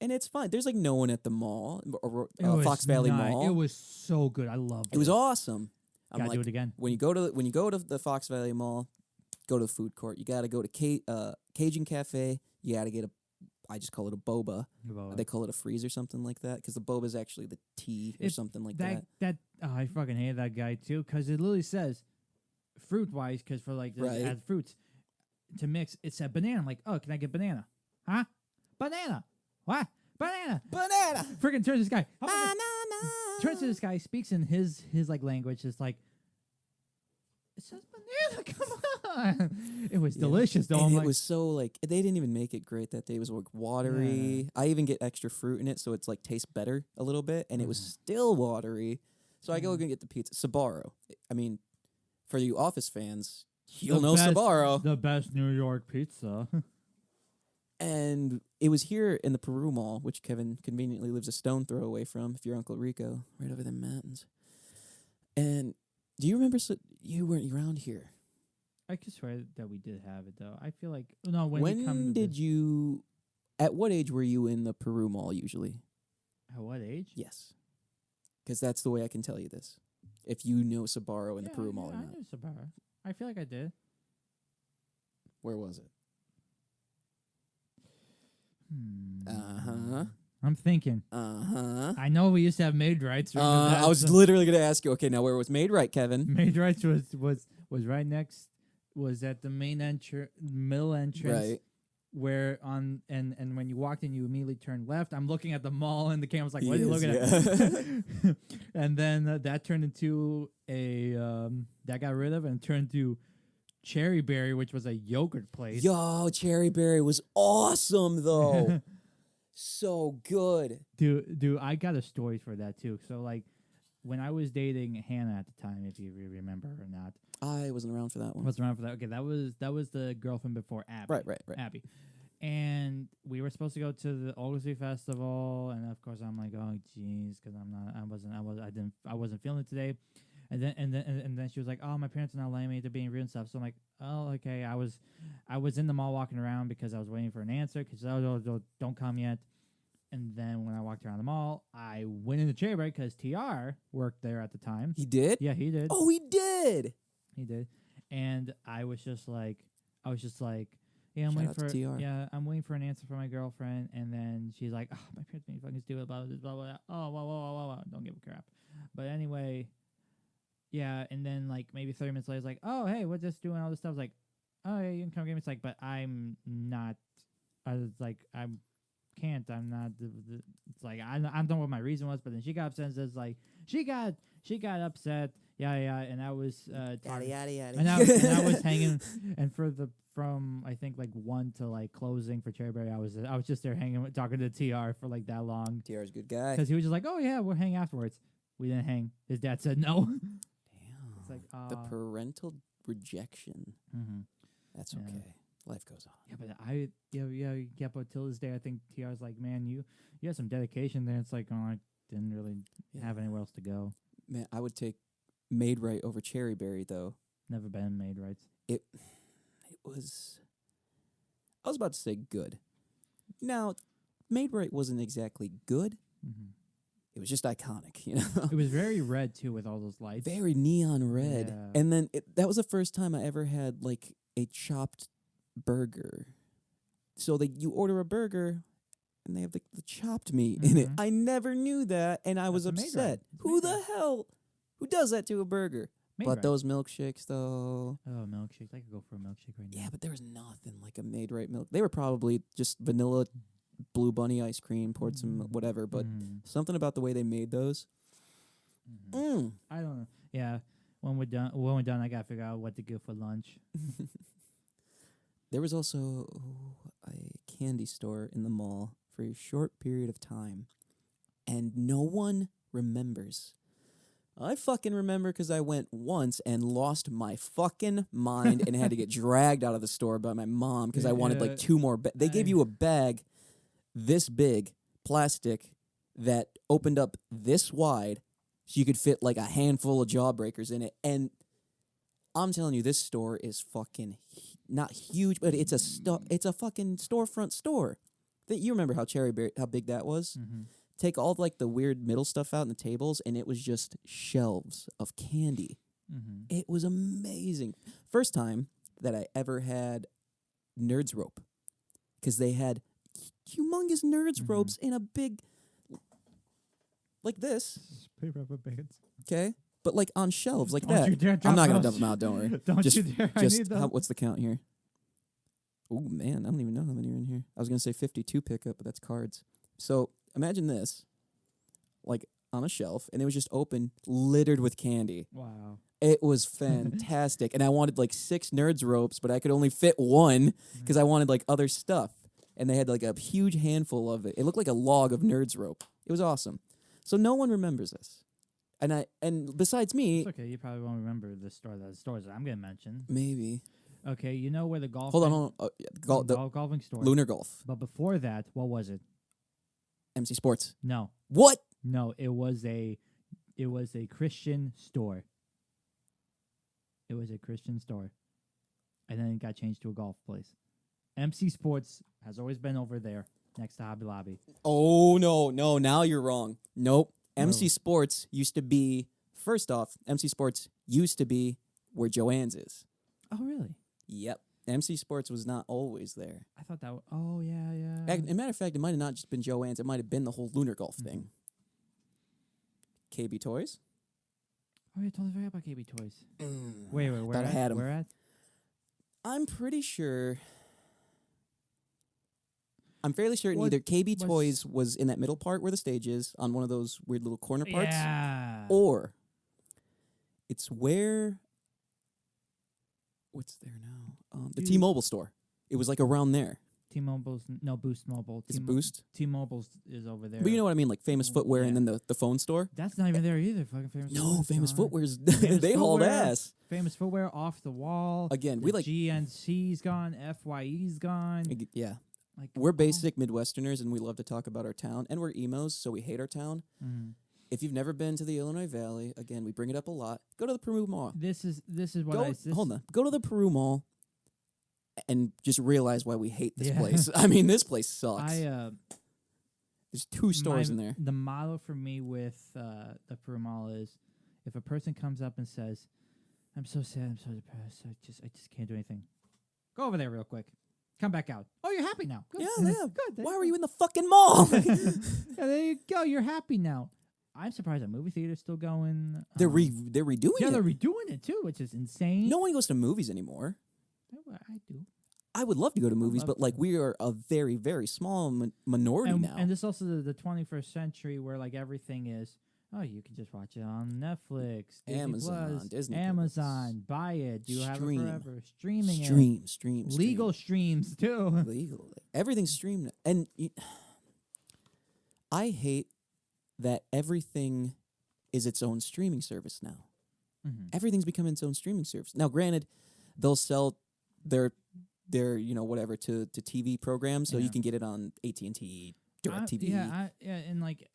[SPEAKER 3] And it's fine. There's like no one at the mall, or
[SPEAKER 2] It was
[SPEAKER 3] Fox Valley Mall.
[SPEAKER 2] It was so good. I loved it.
[SPEAKER 3] It was awesome. I'm
[SPEAKER 2] Gotta
[SPEAKER 3] like,
[SPEAKER 2] do it again.
[SPEAKER 3] when you go to the Fox Valley Mall, go to the food court. You got to go to Cajun Cafe. You got to get I just call it a boba. They call it a freeze or something like that because the boba is actually the tea or something like that.
[SPEAKER 2] I fucking hate that guy too because it literally says fruit wise because for like
[SPEAKER 3] Right.
[SPEAKER 2] add fruits to mix it said banana. I'm like, oh, can I get banana? Huh? Banana? What? Banana?
[SPEAKER 3] Banana.
[SPEAKER 2] Freaking turns this guy.
[SPEAKER 3] Banana.
[SPEAKER 2] Turns to this guy, speaks in his like language. It's like it says banana. Come on. It was
[SPEAKER 3] Yeah.
[SPEAKER 2] delicious though.
[SPEAKER 3] And
[SPEAKER 2] I'm
[SPEAKER 3] it
[SPEAKER 2] like,
[SPEAKER 3] was so like they didn't even make it great that day. It was like watery. I even get extra fruit in it, so it's like tastes better a little bit. And it was still watery. So I go and get the pizza. Sbarro. I mean, for you Office fans, you'll know Sbarro.
[SPEAKER 2] the best New York pizza.
[SPEAKER 3] And it was here in the Peru Mall, which Kevin conveniently lives a stone throw away from, if you're Uncle Rico, right over the mountains. And do you remember, you weren't around here.
[SPEAKER 2] I could swear that we did have it though. I feel like no. When
[SPEAKER 3] did you, at what age were you in the Peru Mall usually?
[SPEAKER 2] At what age?
[SPEAKER 3] Yes. Because that's the way I can tell you this. If you know Sbarro in the Peru Mall or
[SPEAKER 2] I
[SPEAKER 3] not.
[SPEAKER 2] knew Sbarro. I feel like I did.
[SPEAKER 3] Where was it?
[SPEAKER 2] I'm thinking. I know we used to have Maid Rights.
[SPEAKER 3] I was literally going to ask you, okay, now where was Made Right, Kevin?
[SPEAKER 2] Maid Rights was right next, was at the main middle entrance.
[SPEAKER 3] Right.
[SPEAKER 2] Where and when you walked in, you immediately turned left. I'm looking at the mall, and the camera's like,
[SPEAKER 3] He
[SPEAKER 2] "What are you
[SPEAKER 3] is,
[SPEAKER 2] looking at?" And then that turned into that got rid of and turned to Cherry Berry, which was a yogurt place.
[SPEAKER 3] Yo, Cherry Berry was awesome, though. So good.
[SPEAKER 2] Dude, I got a story for that too. So like, when I was dating Hannah at the time, if you remember or not,
[SPEAKER 3] I wasn't around for that one.
[SPEAKER 2] wasn't around for that. Okay, that was the girlfriend before Abby.
[SPEAKER 3] Right.
[SPEAKER 2] Abby. And we were supposed to go to the Oglesby Festival, and of course I'm like, oh jeez, because I wasn't feeling it today. And then she was like, oh, my parents are not letting me to be in real and stuff. So I'm like, oh, okay. I was in the mall walking around because I was waiting for an answer because don't come yet. And then when I walked around the mall, I went into Cherry Berry because TR worked there at the time.
[SPEAKER 3] He did?
[SPEAKER 2] Yeah, he did.
[SPEAKER 3] Oh, he did.
[SPEAKER 2] He did. And I was just like, yeah, I'm waiting for an answer from my girlfriend. And then she's like, oh, my parents made me fucking stupid about this, blah, blah, blah. Oh, whoa. Don't give a crap. But anyway, yeah. And then like maybe 30 minutes later, it's like, oh, hey, we're just doing all this stuff. It's like, oh, yeah, you can come get me. It's like, but I'm not, I was like, I'm not, it's like, I don't know what my reason was. But then she got upset and says like, she got upset. Yeah, and I was
[SPEAKER 3] Yada.
[SPEAKER 2] and I was hanging, and from I think like 1 to like closing for Cherry Berry, I was just there hanging, talking to TR for like that long.
[SPEAKER 3] TR's a good guy.
[SPEAKER 2] Because he was just like, oh yeah, we'll hang afterwards. We didn't hang. His dad said no.
[SPEAKER 3] Damn.
[SPEAKER 2] It's like
[SPEAKER 3] The parental rejection.
[SPEAKER 2] Mm-hmm.
[SPEAKER 3] That's
[SPEAKER 2] Yeah.
[SPEAKER 3] okay. Life goes on.
[SPEAKER 2] Yeah, but but till this day, I think TR's like, man, you had some dedication there. It's like, oh, I didn't really have anywhere else to go.
[SPEAKER 3] Man, I would take Made Right over Cherry Berry, though.
[SPEAKER 2] Never been Maid Rights.
[SPEAKER 3] It was, I was about to say good. Now, Made Right wasn't exactly good.
[SPEAKER 2] Mm-hmm.
[SPEAKER 3] It was just iconic, you know?
[SPEAKER 2] It was very red, too, with all those lights.
[SPEAKER 3] Very neon red.
[SPEAKER 2] Yeah.
[SPEAKER 3] And then that was the first time I ever had, like, a chopped burger. So you order a burger, and they have the chopped meat in it.
[SPEAKER 2] Mhm.
[SPEAKER 3] I never knew that, and I was
[SPEAKER 2] That's a made
[SPEAKER 3] upset.
[SPEAKER 2] right. It's
[SPEAKER 3] Who
[SPEAKER 2] made
[SPEAKER 3] the
[SPEAKER 2] right.
[SPEAKER 3] hell? Who does that to a burger?
[SPEAKER 2] Made
[SPEAKER 3] But
[SPEAKER 2] right.
[SPEAKER 3] those milkshakes, though.
[SPEAKER 2] Oh, milkshakes. I could go for a milkshake right now.
[SPEAKER 3] Yeah, but there was nothing like a made right milk. They were probably just vanilla Blue Bunny ice cream, poured some whatever, but something about the way they made those.
[SPEAKER 2] I don't know. Yeah. When we're done, I gotta figure out what to get for lunch.
[SPEAKER 3] There was also a candy store in the mall for a short period of time, and no one remembers. I fucking remember because I went once and lost my fucking mind and had to get dragged out of the store by my mom because I wanted like 2 more. They gave you a bag this big, plastic, that opened up this wide so you could fit like a handful of Jawbreakers in it. And I'm telling you, this store is fucking not huge, but it's a fucking storefront store. You remember how how big that was?
[SPEAKER 2] Mm-hmm.
[SPEAKER 3] Take all of, like the weird middle stuff out in the tables, and it was just shelves of candy.
[SPEAKER 2] Mm-hmm.
[SPEAKER 3] It was amazing. First time that I ever had Nerds rope, because they had humongous Nerds ropes in a big, like this.
[SPEAKER 2] Paper rubber bands.
[SPEAKER 3] Okay, but like on shelves like
[SPEAKER 2] Don't
[SPEAKER 3] that.
[SPEAKER 2] you dare drop
[SPEAKER 3] I'm not gonna
[SPEAKER 2] those.
[SPEAKER 3] dump them out. Don't worry.
[SPEAKER 2] Don't
[SPEAKER 3] just,
[SPEAKER 2] you dare! I
[SPEAKER 3] Just
[SPEAKER 2] need them.
[SPEAKER 3] what's the count here? Oh man, I don't even know how many are in here. I was gonna say 52 pickup, but that's cards. So imagine this, like on a shelf, and it was just open, littered with candy.
[SPEAKER 2] Wow.
[SPEAKER 3] It was fantastic, and I wanted like 6 Nerds ropes, but I could only fit one because I wanted like other stuff. And they had like a huge handful of it. It looked like a log of Nerds rope. It was awesome. So no one remembers this, and besides me,
[SPEAKER 2] It's okay. You probably won't remember the stores that I'm gonna mention.
[SPEAKER 3] maybe.
[SPEAKER 2] Okay, you know where the golf.
[SPEAKER 3] Hold on. The
[SPEAKER 2] golfing store.
[SPEAKER 3] Lunar Golf,
[SPEAKER 2] But before that, what was it?
[SPEAKER 3] MC Sports.
[SPEAKER 2] No,
[SPEAKER 3] What?
[SPEAKER 2] it was a Christian store. It was a Christian store, and then it got changed to a golf place. MC Sports has always been over there next to Hobby Lobby.
[SPEAKER 3] Oh no! Now you're wrong. Nope. MC Sports used to be. First off, MC Sports used to be where Joann's is.
[SPEAKER 2] Oh, really?
[SPEAKER 3] Yep. MC Sports was not always there.
[SPEAKER 2] I thought that. Oh, yeah.
[SPEAKER 3] As a matter of fact, it might have not just been Joann's. It might have been the whole Lunar Golf thing. KB Toys.
[SPEAKER 2] Oh, I totally forgot about KB Toys. Wait, where
[SPEAKER 3] Thought I had 'em.
[SPEAKER 2] Where at?
[SPEAKER 3] I'm pretty sure. I'm fairly certain
[SPEAKER 2] What
[SPEAKER 3] either KB
[SPEAKER 2] was-
[SPEAKER 3] Toys was in that middle part where the stage is, on one of those weird little corner parts,
[SPEAKER 2] Yeah.
[SPEAKER 3] or it's where. What's there now? The T-Mobile store. It was like around there.
[SPEAKER 2] T-Mobile's no Boost Mobile.
[SPEAKER 3] Is it Boost?
[SPEAKER 2] T-Mobile's is over there.
[SPEAKER 3] But you know what I mean, like Famous Footwear,
[SPEAKER 2] Yeah.
[SPEAKER 3] and then the phone store.
[SPEAKER 2] That's not even there either. Fucking Famous.
[SPEAKER 3] No,
[SPEAKER 2] Footwear's
[SPEAKER 3] Famous
[SPEAKER 2] gone.
[SPEAKER 3] Footwear's
[SPEAKER 2] Famous
[SPEAKER 3] they hauled
[SPEAKER 2] Footwear.
[SPEAKER 3] ass.
[SPEAKER 2] Famous Footwear off the wall.
[SPEAKER 3] Again,
[SPEAKER 2] The
[SPEAKER 3] we like
[SPEAKER 2] GNC's gone. FYE's gone.
[SPEAKER 3] yeah.
[SPEAKER 2] Like
[SPEAKER 3] We're
[SPEAKER 2] oh.
[SPEAKER 3] basic Midwesterners, and we love to talk about our town, and we're emos, so we hate our town.
[SPEAKER 2] Mhm.
[SPEAKER 3] If you've never been to the Illinois Valley, again, we bring it up a lot. Go to the Peru Mall.
[SPEAKER 2] This is what
[SPEAKER 3] Go,
[SPEAKER 2] I this,
[SPEAKER 3] hold on. Go to the Peru Mall and just realize why we hate this
[SPEAKER 2] Yeah.
[SPEAKER 3] place. I mean, this place sucks. There's 2 stores in there.
[SPEAKER 2] The motto for me with the Peru Mall is, if a person comes up and says, "I'm so sad, I'm so depressed, I just can't do anything," go over there real quick. Come back out. Oh, you're happy now. Good.
[SPEAKER 3] Yeah.
[SPEAKER 2] Good.
[SPEAKER 3] Why were you in the fucking mall?
[SPEAKER 2] Yeah, there you go. You're happy now. I'm surprised the movie theater's still going.
[SPEAKER 3] they're redoing
[SPEAKER 2] Yeah,
[SPEAKER 3] it.
[SPEAKER 2] they're redoing it too, which is insane.
[SPEAKER 3] No one goes to movies anymore.
[SPEAKER 2] I do.
[SPEAKER 3] I would love to go to movies,
[SPEAKER 2] love
[SPEAKER 3] but like
[SPEAKER 2] to.
[SPEAKER 3] we are a very, very small minority now.
[SPEAKER 2] And this also the 21st century where like everything is, oh, you can just watch it on Netflix, Disney
[SPEAKER 3] Amazon,
[SPEAKER 2] Plus,
[SPEAKER 3] Disney
[SPEAKER 2] Amazon, buy it. Do you have it
[SPEAKER 3] Stream.
[SPEAKER 2] forever? Streaming
[SPEAKER 3] Stream.
[SPEAKER 2] Legal streams too.
[SPEAKER 3] Legal. Everything's streamed. And I hate that everything is its own streaming service now.
[SPEAKER 2] Mhm.
[SPEAKER 3] Everything's becoming its own streaming service. Now, granted, they'll sell their whatever to TV programs, so
[SPEAKER 2] Yeah.
[SPEAKER 3] you can get it on AT&T, DirecTV.
[SPEAKER 2] And like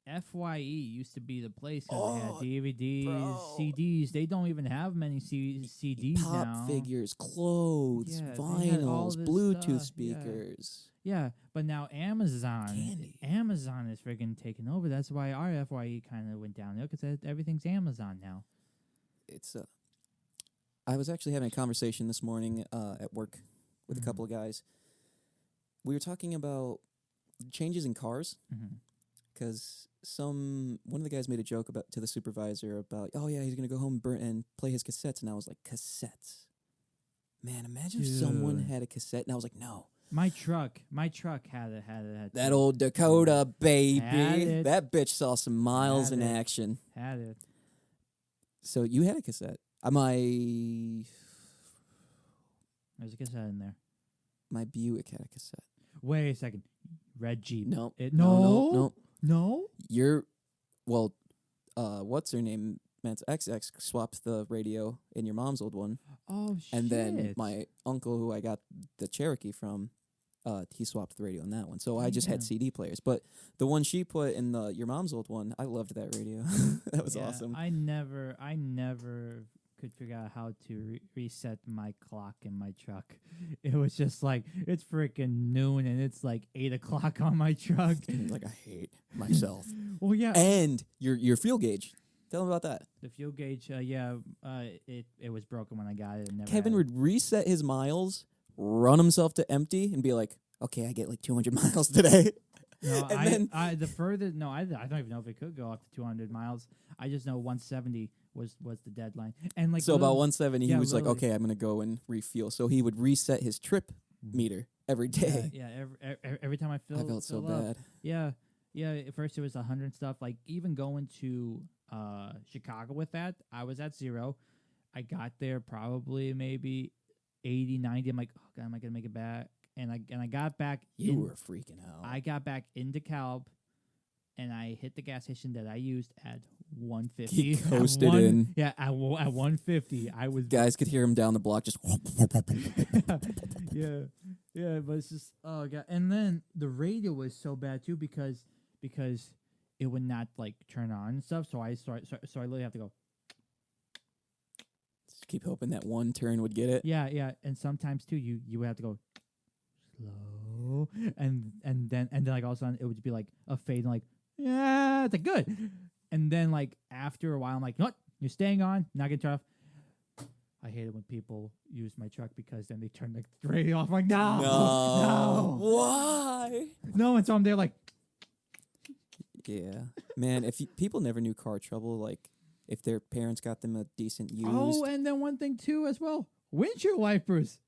[SPEAKER 2] FYE used to be the place because
[SPEAKER 3] Oh,
[SPEAKER 2] they had DVDs,
[SPEAKER 3] bro.
[SPEAKER 2] CDs. They don't even have many CDs
[SPEAKER 3] Pop
[SPEAKER 2] now.
[SPEAKER 3] figures, clothes,
[SPEAKER 2] Yeah, they had all
[SPEAKER 3] vinyls,
[SPEAKER 2] this
[SPEAKER 3] Bluetooth
[SPEAKER 2] stuff, yeah.
[SPEAKER 3] speakers.
[SPEAKER 2] Yeah, but now Amazon is friggin' taking over. That's why our FYE kind of went downhill because everything's Amazon now.
[SPEAKER 3] It's I was actually having a conversation this morning at work with a couple of guys. We were talking about changes in cars.
[SPEAKER 2] Mm-hmm.
[SPEAKER 3] Because one of the guys made a joke to the supervisor about, oh yeah, he's gonna go home and play his cassettes, and I was like, cassettes, man, imagine if someone
[SPEAKER 2] Dude.
[SPEAKER 3] had a cassette, and I was like, no,
[SPEAKER 2] My truck had it.
[SPEAKER 3] that old Dakota baby,
[SPEAKER 2] Had it.
[SPEAKER 3] that bitch saw some miles
[SPEAKER 2] Had
[SPEAKER 3] in
[SPEAKER 2] it.
[SPEAKER 3] action.
[SPEAKER 2] Had it.
[SPEAKER 3] So you had a cassette.
[SPEAKER 2] There's a cassette in there.
[SPEAKER 3] My Buick had a cassette.
[SPEAKER 2] Wait a second. Red Jeep.
[SPEAKER 3] No,
[SPEAKER 2] No.
[SPEAKER 3] no. What's her name? Matt's XX swapped the radio in your mom's old one.
[SPEAKER 2] Oh shit.
[SPEAKER 3] And then my uncle, who I got the Cherokee from, he swapped the radio on that one. So I just had
[SPEAKER 2] Damn.
[SPEAKER 3] CD players. But the one she put in your mom's old one, I loved that radio. That was awesome.
[SPEAKER 2] I never could figure out how to reset my clock in my truck. It was just like, it's freaking noon and it's like 8 o'clock on my truck.
[SPEAKER 3] Like, I hate myself.
[SPEAKER 2] Well, yeah.
[SPEAKER 3] And your fuel gauge. Tell them about that.
[SPEAKER 2] The fuel gauge, it was broken when I got it. And
[SPEAKER 3] Kevin would reset his miles, run himself to empty, and be like, okay, I get like 200 miles today.
[SPEAKER 2] No,
[SPEAKER 3] and
[SPEAKER 2] I don't even know if it could go up to 200 miles. I just know 170 was the deadline. And like
[SPEAKER 3] so about 170, he was like,
[SPEAKER 2] literally.
[SPEAKER 3] okay, I'm going to go and refuel. So he would reset his trip meter every day.
[SPEAKER 2] Yeah, every time I
[SPEAKER 3] I felt so
[SPEAKER 2] fill up.
[SPEAKER 3] bad.
[SPEAKER 2] Yeah. At first it was 100 and stuff. Like even going to Chicago with that, I was at 0. I got there probably maybe 80, 90. I'm like, oh god, am I gonna make it back? And I got back.
[SPEAKER 3] You were freaking out.
[SPEAKER 2] I got back in DeKalb, and I hit the gas station that I used at 150.
[SPEAKER 3] He coasted in.
[SPEAKER 2] Yeah, at 150. I was
[SPEAKER 3] Guys could hear him down the block just.
[SPEAKER 2] yeah, but it's just oh god. And then the radio was so bad too because it would not like turn on and stuff. So I literally have to go.
[SPEAKER 3] Just keep hoping that one turn would get it.
[SPEAKER 2] Yeah, and sometimes too you would have to go slow, and then like all of a sudden it would be like a fade and like yeah, it's like good, and then like after a while I'm like, you know what? You're staying on, not gonna turn off. I hate it when people use my truck because then they turn the radio off. I'm like, no.
[SPEAKER 3] Why?
[SPEAKER 2] No, and so I'm there like,
[SPEAKER 3] Yeah, man. If people never knew car trouble, like if their parents got them a decent used.
[SPEAKER 2] oh, and then one thing too as well, windshield wipers.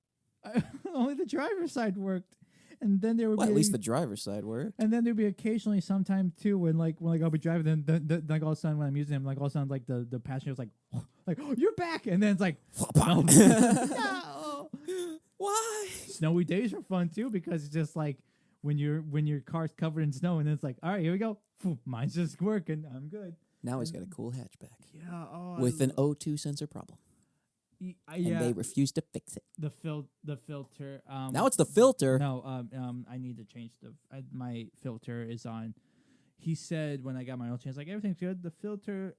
[SPEAKER 2] Only the driver's side worked, and then there would
[SPEAKER 3] Well,
[SPEAKER 2] be
[SPEAKER 3] at least the driver's side worked.
[SPEAKER 2] and then there'd be occasionally sometime too when I'll be driving, then like all of a sudden when I'm using them, like all of a sudden like the passenger's like oh, you're back, and then it's like no.
[SPEAKER 3] Why?
[SPEAKER 2] Snowy days are fun too because it's just like when your car's covered in snow and then it's like all right, here we go. Mine's just working. I'm good.
[SPEAKER 3] Now he's got a cool hatchback
[SPEAKER 2] Yeah. Oh,
[SPEAKER 3] with an O2 sensor problem, and they refuse to fix it.
[SPEAKER 2] the filter.
[SPEAKER 3] Now it's the filter.
[SPEAKER 2] No. I need to change my filter is on. He said when I got my oil change, like everything's good. The filter,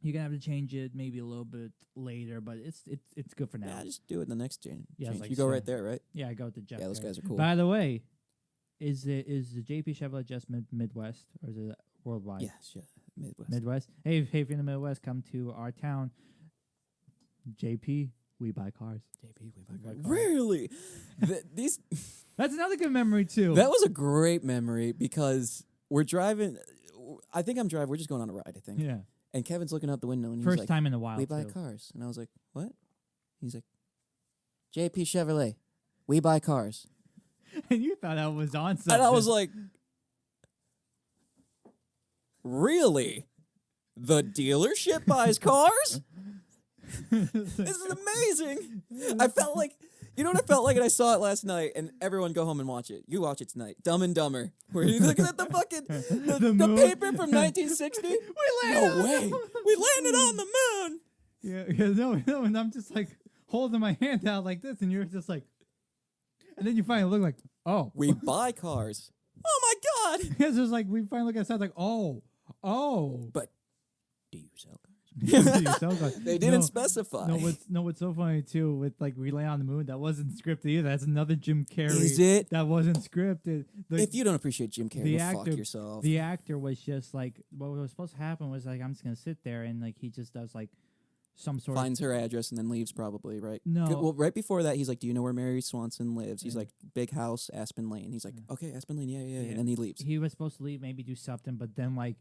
[SPEAKER 2] you're gonna have to change it maybe a little bit later, but it's good for now.
[SPEAKER 3] Yeah, just do it in the next gen.
[SPEAKER 2] Yeah, it's
[SPEAKER 3] change.
[SPEAKER 2] like
[SPEAKER 3] You go
[SPEAKER 2] so-
[SPEAKER 3] right there, right?
[SPEAKER 2] Yeah, I go with the Jeff.
[SPEAKER 3] Yeah, those
[SPEAKER 2] there.
[SPEAKER 3] guys are cool.
[SPEAKER 2] By the way, is the JP Chevrolet just Midwest or is it worldwide?
[SPEAKER 3] Yeah, sure. Midwest.
[SPEAKER 2] Midwest. Hey, if you're in the Midwest, come to our town. JP, we buy cars.
[SPEAKER 3] JP, we
[SPEAKER 2] buy
[SPEAKER 3] buy
[SPEAKER 2] cars.
[SPEAKER 3] Really? These.
[SPEAKER 2] That's another good memory too.
[SPEAKER 3] That was a great memory because we're driving. I think I'm driving. We're just going on a ride, I think.
[SPEAKER 2] yeah.
[SPEAKER 3] And Kevin's looking out the window and he's
[SPEAKER 2] First
[SPEAKER 3] like,
[SPEAKER 2] time in a while.
[SPEAKER 3] we buy
[SPEAKER 2] too.
[SPEAKER 3] cars. And I was like, what? He's like, JP Chevrolet, we buy cars.
[SPEAKER 2] And you thought I was on something.
[SPEAKER 3] And I was like, really? The dealership buys cars? This is amazing. I felt like, you know what I felt like? And I saw it last night, and everyone go home and watch it. You watch it tonight. Dumb and Dumber. Where you're looking at the fucking, the
[SPEAKER 2] moon.
[SPEAKER 3] paper from 1960.
[SPEAKER 2] we landed.
[SPEAKER 3] No way. We landed on the moon.
[SPEAKER 2] Yeah, no, and I'm just like holding my hand out like this, and you're just like, and then you finally look like, oh.
[SPEAKER 3] We buy cars. Oh my God.
[SPEAKER 2] It's just like, we finally look at it like, oh.
[SPEAKER 3] But do you sell cars?
[SPEAKER 2] They
[SPEAKER 3] didn't specify.
[SPEAKER 2] What's so funny too with like we land on the moon, that wasn't scripted either. That's another Jim Carrey.
[SPEAKER 3] Is it?
[SPEAKER 2] That wasn't scripted.
[SPEAKER 3] If you don't appreciate Jim Carrey, fuck
[SPEAKER 2] actor,
[SPEAKER 3] yourself.
[SPEAKER 2] The actor was just like, what was supposed to happen was like, I'm just gonna sit there, and like he just does like some sort
[SPEAKER 3] finds her address and then leaves probably, right?
[SPEAKER 2] No.
[SPEAKER 3] Well, right before that, he's like, do you know where Mary Swanson lives? He's
[SPEAKER 2] Yeah.
[SPEAKER 3] like, big house, Aspen Lane. He's like, okay, Aspen Lane, yeah.
[SPEAKER 2] Yeah.
[SPEAKER 3] And then he leaves.
[SPEAKER 2] He was supposed to leave, maybe do something, but then, like,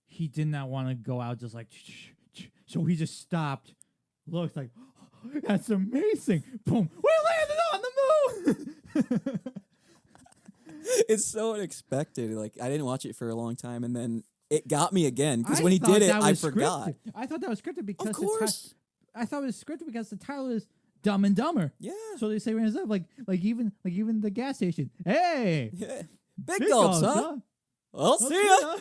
[SPEAKER 2] he did not want to go out just like, so he just stopped, looked like, oh, that's amazing. Boom. We landed on the moon.
[SPEAKER 3] It's so unexpected. Like, I didn't watch it for a long time, and then it got me again, because
[SPEAKER 2] I
[SPEAKER 3] when he
[SPEAKER 2] thought
[SPEAKER 3] did it,
[SPEAKER 2] that
[SPEAKER 3] I
[SPEAKER 2] was
[SPEAKER 3] forgot.
[SPEAKER 2] scripted. I thought that was scripted because
[SPEAKER 3] Of course.
[SPEAKER 2] I thought it was scripted because the title is Dumb and Dumber.
[SPEAKER 3] Yeah.
[SPEAKER 2] So they say random stuff like even the gas station. Hey,
[SPEAKER 3] Yeah. Big gulps, huh? I'll see ya.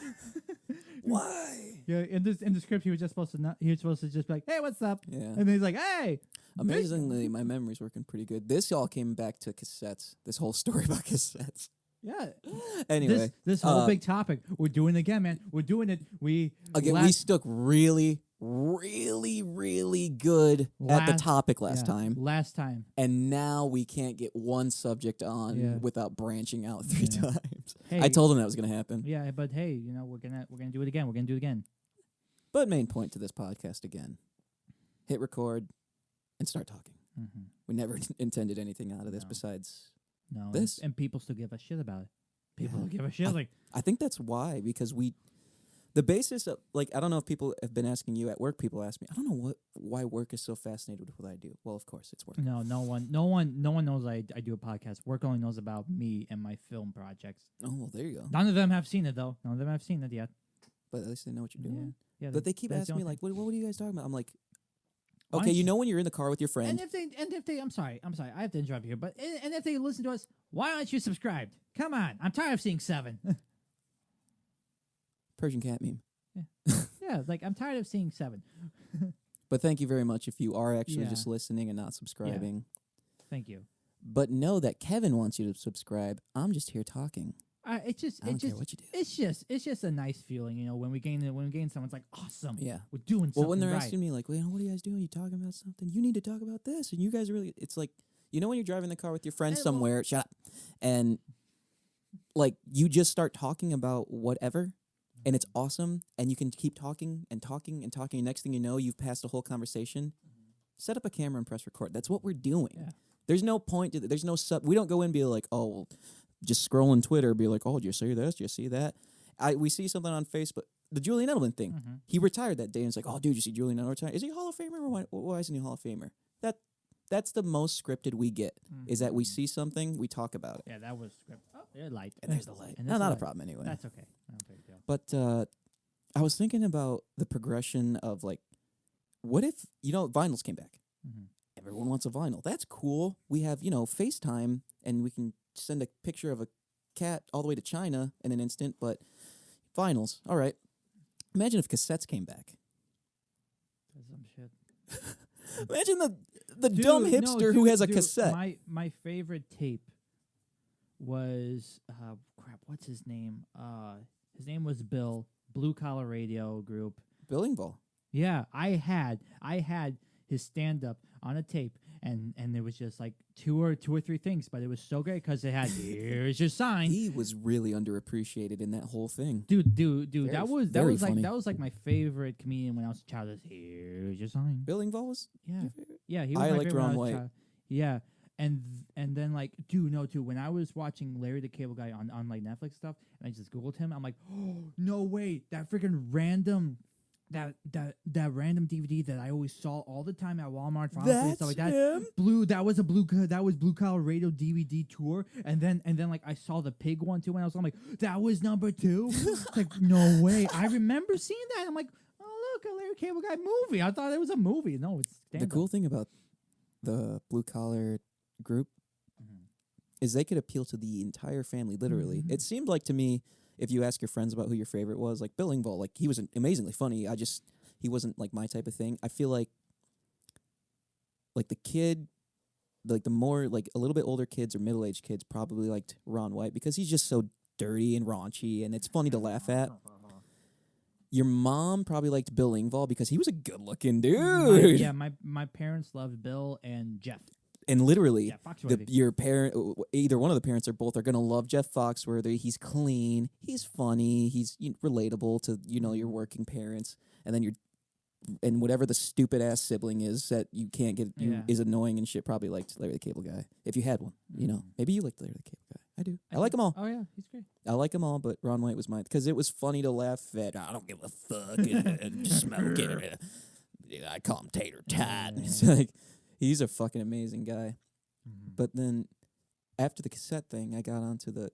[SPEAKER 3] Why?
[SPEAKER 2] Yeah, in the script he was just supposed to just be like, hey, what's up?
[SPEAKER 3] Yeah.
[SPEAKER 2] And then he's like, hey.
[SPEAKER 3] Amazingly, my memory's working pretty good. This all came back to cassettes. This whole story about cassettes.
[SPEAKER 2] Yeah.
[SPEAKER 3] Anyway,
[SPEAKER 2] this whole big topic, we're doing it again, man. We're doing it. We
[SPEAKER 3] stuck really, really, really good at the topic last time.
[SPEAKER 2] Last time.
[SPEAKER 3] And now we can't get one subject on without branching out 3 times.
[SPEAKER 2] Hey,
[SPEAKER 3] I told him that was going to happen.
[SPEAKER 2] Yeah, but hey, we're gonna do it again. We're gonna do it again.
[SPEAKER 3] But main point to this podcast again: hit record and start talking.
[SPEAKER 2] Mm-hmm.
[SPEAKER 3] We never intended anything out of this besides this.
[SPEAKER 2] And people still give a shit about it. People don't give a shit.
[SPEAKER 3] I think that's why, because the basis of, like, I don't know if people have been asking you at work. People ask me, I don't know why work is so fascinated with what I do. Well, of course, it's work.
[SPEAKER 2] No one knows I do a podcast. Work only knows about me and my film projects.
[SPEAKER 3] Oh, well, there you go.
[SPEAKER 2] None of them have seen it though. None of them have seen it yet.
[SPEAKER 3] But at least they know what you're doing.
[SPEAKER 2] Yeah.
[SPEAKER 3] But they keep
[SPEAKER 2] that's
[SPEAKER 3] asking me, like, what are you guys talking about? I'm like,
[SPEAKER 2] Why
[SPEAKER 3] okay,
[SPEAKER 2] don't
[SPEAKER 3] you know when you're in the car with your friend.
[SPEAKER 2] And if they, I'm sorry, I have to interrupt you here, but and if they listen to us, why aren't you subscribed? Come on, I'm tired of seeing 7.
[SPEAKER 3] Persian cat meme.
[SPEAKER 2] Yeah, like I'm tired of seeing 7.
[SPEAKER 3] But thank you very much if you are actually just listening and not subscribing.
[SPEAKER 2] Thank you.
[SPEAKER 3] But know that Kevin wants you to subscribe. I'm just here talking.
[SPEAKER 2] I don't care
[SPEAKER 3] what you do.
[SPEAKER 2] It's just a nice feeling, when we gain someone's like, awesome.
[SPEAKER 3] Yeah,
[SPEAKER 2] we're doing something.
[SPEAKER 3] Well, when they're
[SPEAKER 2] right.
[SPEAKER 3] asking me like, well, what are you guys doing? You talking about something? You need to talk about this, and you guys really. It's like, when you're driving the car with your friends somewhere, shut up, and like you just start talking about whatever, and it's awesome, and you can keep talking and talking and talking. And next thing you know, you've passed a whole conversation. Set up a camera and press record. That's what we're doing. Yeah. There's no point to there's no we don't go in and be like, oh, well, just scrolling Twitter, be like, oh, did you see this? Did you see that? We see something on Facebook, the Julian Edelman thing. Mm-hmm. He retired that day, and it's like, oh, dude, you see Julian Edelman retire? Is he a Hall of Famer, or why isn't he a Hall of Famer? That's the most scripted we get, is that we see something, we talk about it.
[SPEAKER 2] Yeah, that was scripted. Oh, there's light.
[SPEAKER 3] And there's the light. Not a problem anyway.
[SPEAKER 2] That's okay.
[SPEAKER 3] But I was thinking about the progression of, like, what if, vinyls came back? Mm-hmm. Everyone wants a vinyl. That's cool. We have, FaceTime, and we can send a picture of a cat all the way to China in an instant, but vinyls, all right. Imagine if cassettes came back.
[SPEAKER 2] That's some shit.
[SPEAKER 3] Imagine the dumb hipster who has a cassette.
[SPEAKER 2] My favorite tape was what's his name? His name was Bill, Blue Collar Radio Group.
[SPEAKER 3] Bill Engvall.
[SPEAKER 2] Yeah, I had his stand up on a tape, and there was just like two or three things, but it was so great because it had here's your sign.
[SPEAKER 3] He was really underappreciated in that whole thing.
[SPEAKER 2] Dude, that was like my favorite comedian when I was a child. Here's your sign.
[SPEAKER 3] Bill Engvall was
[SPEAKER 2] yeah, he was
[SPEAKER 3] I
[SPEAKER 2] my
[SPEAKER 3] liked
[SPEAKER 2] favorite
[SPEAKER 3] Ron
[SPEAKER 2] when I was a
[SPEAKER 3] White.
[SPEAKER 2] child. Yeah. And then like when I was watching Larry the Cable Guy on like Netflix stuff, and I just Googled him, I'm like, oh no way, that freaking random that random DVD that I always saw all the time at Walmart for and stuff like that. That was Blue Collar Radio DVD tour, and then like I saw the pig one too when I was like, that was number 2. Like no way, I remember seeing that. I'm like, oh look, a Larry Cable Guy movie. I thought it was a movie. No, it's stand-up.
[SPEAKER 3] The cool thing about the Blue Collar group is they could appeal to the entire family, literally. It seemed like to me, if you ask your friends about who your favorite was, like Bill Engvall, like he was amazingly funny. He wasn't like my type of thing. I feel like the kid, like the more like a little bit older kids or middle-aged kids probably liked Ron White because he's just so dirty and raunchy and it's funny to laugh at. Your mom probably liked Bill Engvall because he was a good-looking dude.
[SPEAKER 2] My parents loved Bill and Jeff.
[SPEAKER 3] And literally,
[SPEAKER 2] your
[SPEAKER 3] parent, either one of the parents or both, are gonna love Jeff Foxworthy. He's clean, he's funny, he's relatable to your working parents. And then your and whatever the stupid ass sibling is that you can't get is annoying and shit. Probably liked Larry the Cable Guy if you had one. You know, maybe you liked Larry the Cable Guy. I do. I like them all.
[SPEAKER 2] Oh yeah, he's great.
[SPEAKER 3] I like them all, but Ron White was mine because it was funny to laugh at. I don't give a fuck and smoke it. I call him Tater Tot. It's like he's a fucking amazing guy. But then after the cassette thing, I got onto the.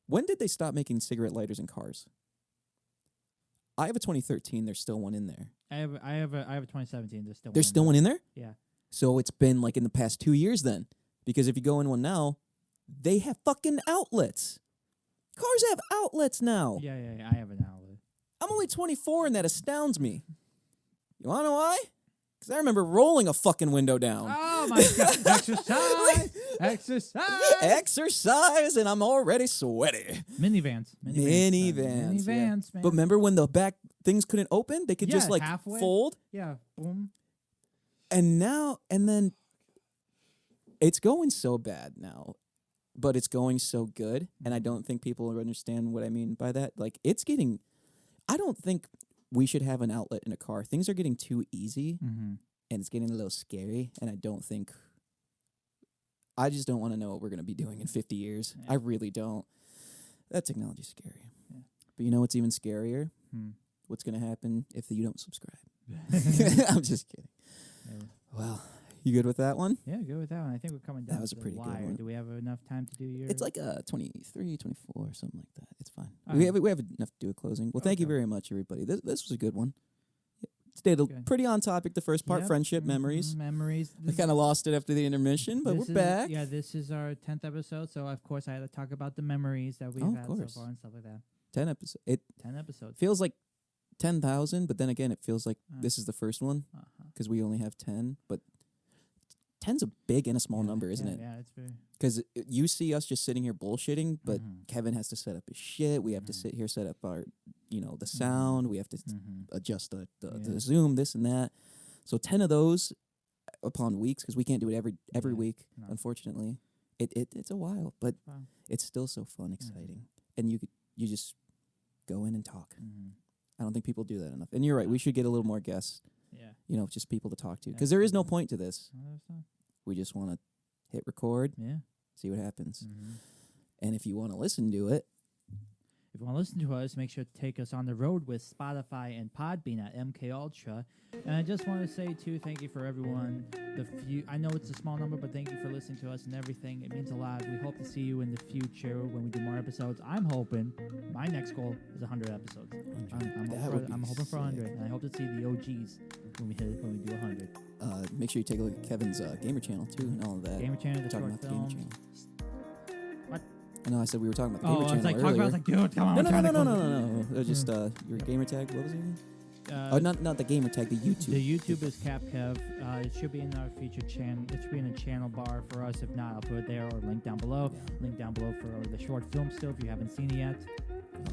[SPEAKER 3] When did they stop making cigarette lighters in cars? I have a 2013. There's still one in there.
[SPEAKER 2] I have a 2017.
[SPEAKER 3] There's still one in there?
[SPEAKER 2] Yeah.
[SPEAKER 3] So it's been like in the past 2 years then. Because if you go in one now, they have fucking outlets. Cars have outlets now.
[SPEAKER 2] Yeah. I have an outlet.
[SPEAKER 3] I'm only 24 and that astounds me. You wanna know why? Because I remember rolling a fucking window down.
[SPEAKER 2] Oh my God.
[SPEAKER 3] Exercise, and I'm already sweaty.
[SPEAKER 2] Minivans,
[SPEAKER 3] man. But remember when the back things couldn't open? They could just like
[SPEAKER 2] halfway.
[SPEAKER 3] fold?
[SPEAKER 2] Yeah, boom.
[SPEAKER 3] And then it's going so bad now, but it's going so good. And I don't think people understand what I mean by that. Like, I don't think we should have an outlet in a car. Things are getting too easy, and it's getting a little scary. And I just don't want to know what we're going to be doing in 50 years. Yeah. I really don't. That technology's scary. Yeah. But you know what's even scarier? What's going to happen if you don't subscribe? I'm just kidding. Yeah. Well, you good with that one?
[SPEAKER 2] Yeah, good with that one. I think we're coming down.
[SPEAKER 3] That was a pretty good one.
[SPEAKER 2] Do we have enough time to do your...
[SPEAKER 3] It's like 23, 24, or something like that. It's fine. We have enough to do a closing. Well, thank you very much, everybody. This was a good one. Stayed pretty on topic the first part, friendship, memories.
[SPEAKER 2] Memories.
[SPEAKER 3] We kind of lost it after the intermission, but we're back.
[SPEAKER 2] Yeah, this is our 10th episode, so of course I had to talk about the memories that we've had so far and stuff like that.
[SPEAKER 3] 10 episodes.
[SPEAKER 2] 10 episodes.
[SPEAKER 3] Feels like 10,000, but then again, it feels like this is the first one because we only have 10, but 10's a big and a small number, isn't it?
[SPEAKER 2] Yeah, it's very...
[SPEAKER 3] Because you see us just sitting here bullshitting, but Kevin has to set up his shit. We have to sit here, set up our, the sound. We have to adjust the Zoom, this and that. So 10 of those upon weeks, because we can't do it every week, unfortunately. It's a while, but it's still so fun, exciting. And you just go in and talk. I don't think people do that enough. And you're right, we should get a little more guests. Yeah. Just people to talk to. Because there is no point to this. We just want to hit record, see what happens. And if you want to listen to it,
[SPEAKER 2] if you want to listen to us, make sure to take us on the road with Spotify and Podbean at MK Ultra. And I just want to say, too, thank you for everyone. I know it's a small number, but thank you for listening to us and everything. It means a lot. We hope to see you in the future when we do more episodes. I'm hoping, my next goal is 100 episodes. I'm hoping for 100, and I hope to see the OGs when we do 100.
[SPEAKER 3] Make sure you take a look at Kevin's gamer channel, too, and all of that.
[SPEAKER 2] Gamer channel, the
[SPEAKER 3] talking
[SPEAKER 2] short
[SPEAKER 3] about
[SPEAKER 2] films.
[SPEAKER 3] The gamer channel. No, I said we were talking about the gamer channel
[SPEAKER 2] earlier.
[SPEAKER 3] I
[SPEAKER 2] was like, dude, come on.
[SPEAKER 3] No. Just your gamer tag. What was it? Not the gamer tag. The YouTube.
[SPEAKER 2] The YouTube is CapKev. It should be in our featured channel. It should be in a channel bar for us. If not, I'll put it there or link down below. Link down below for the short film still if you haven't seen it yet.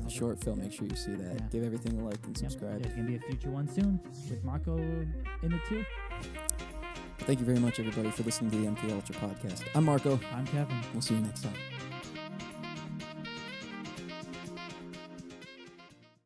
[SPEAKER 3] The short film. Make sure you see that. Give everything a like and subscribe.
[SPEAKER 2] There's gonna be a future one soon with Marco in it too.
[SPEAKER 3] Thank you very much, everybody, for listening to the MK Ultra podcast. I'm Marco.
[SPEAKER 2] I'm Kevin.
[SPEAKER 3] We'll see you next time.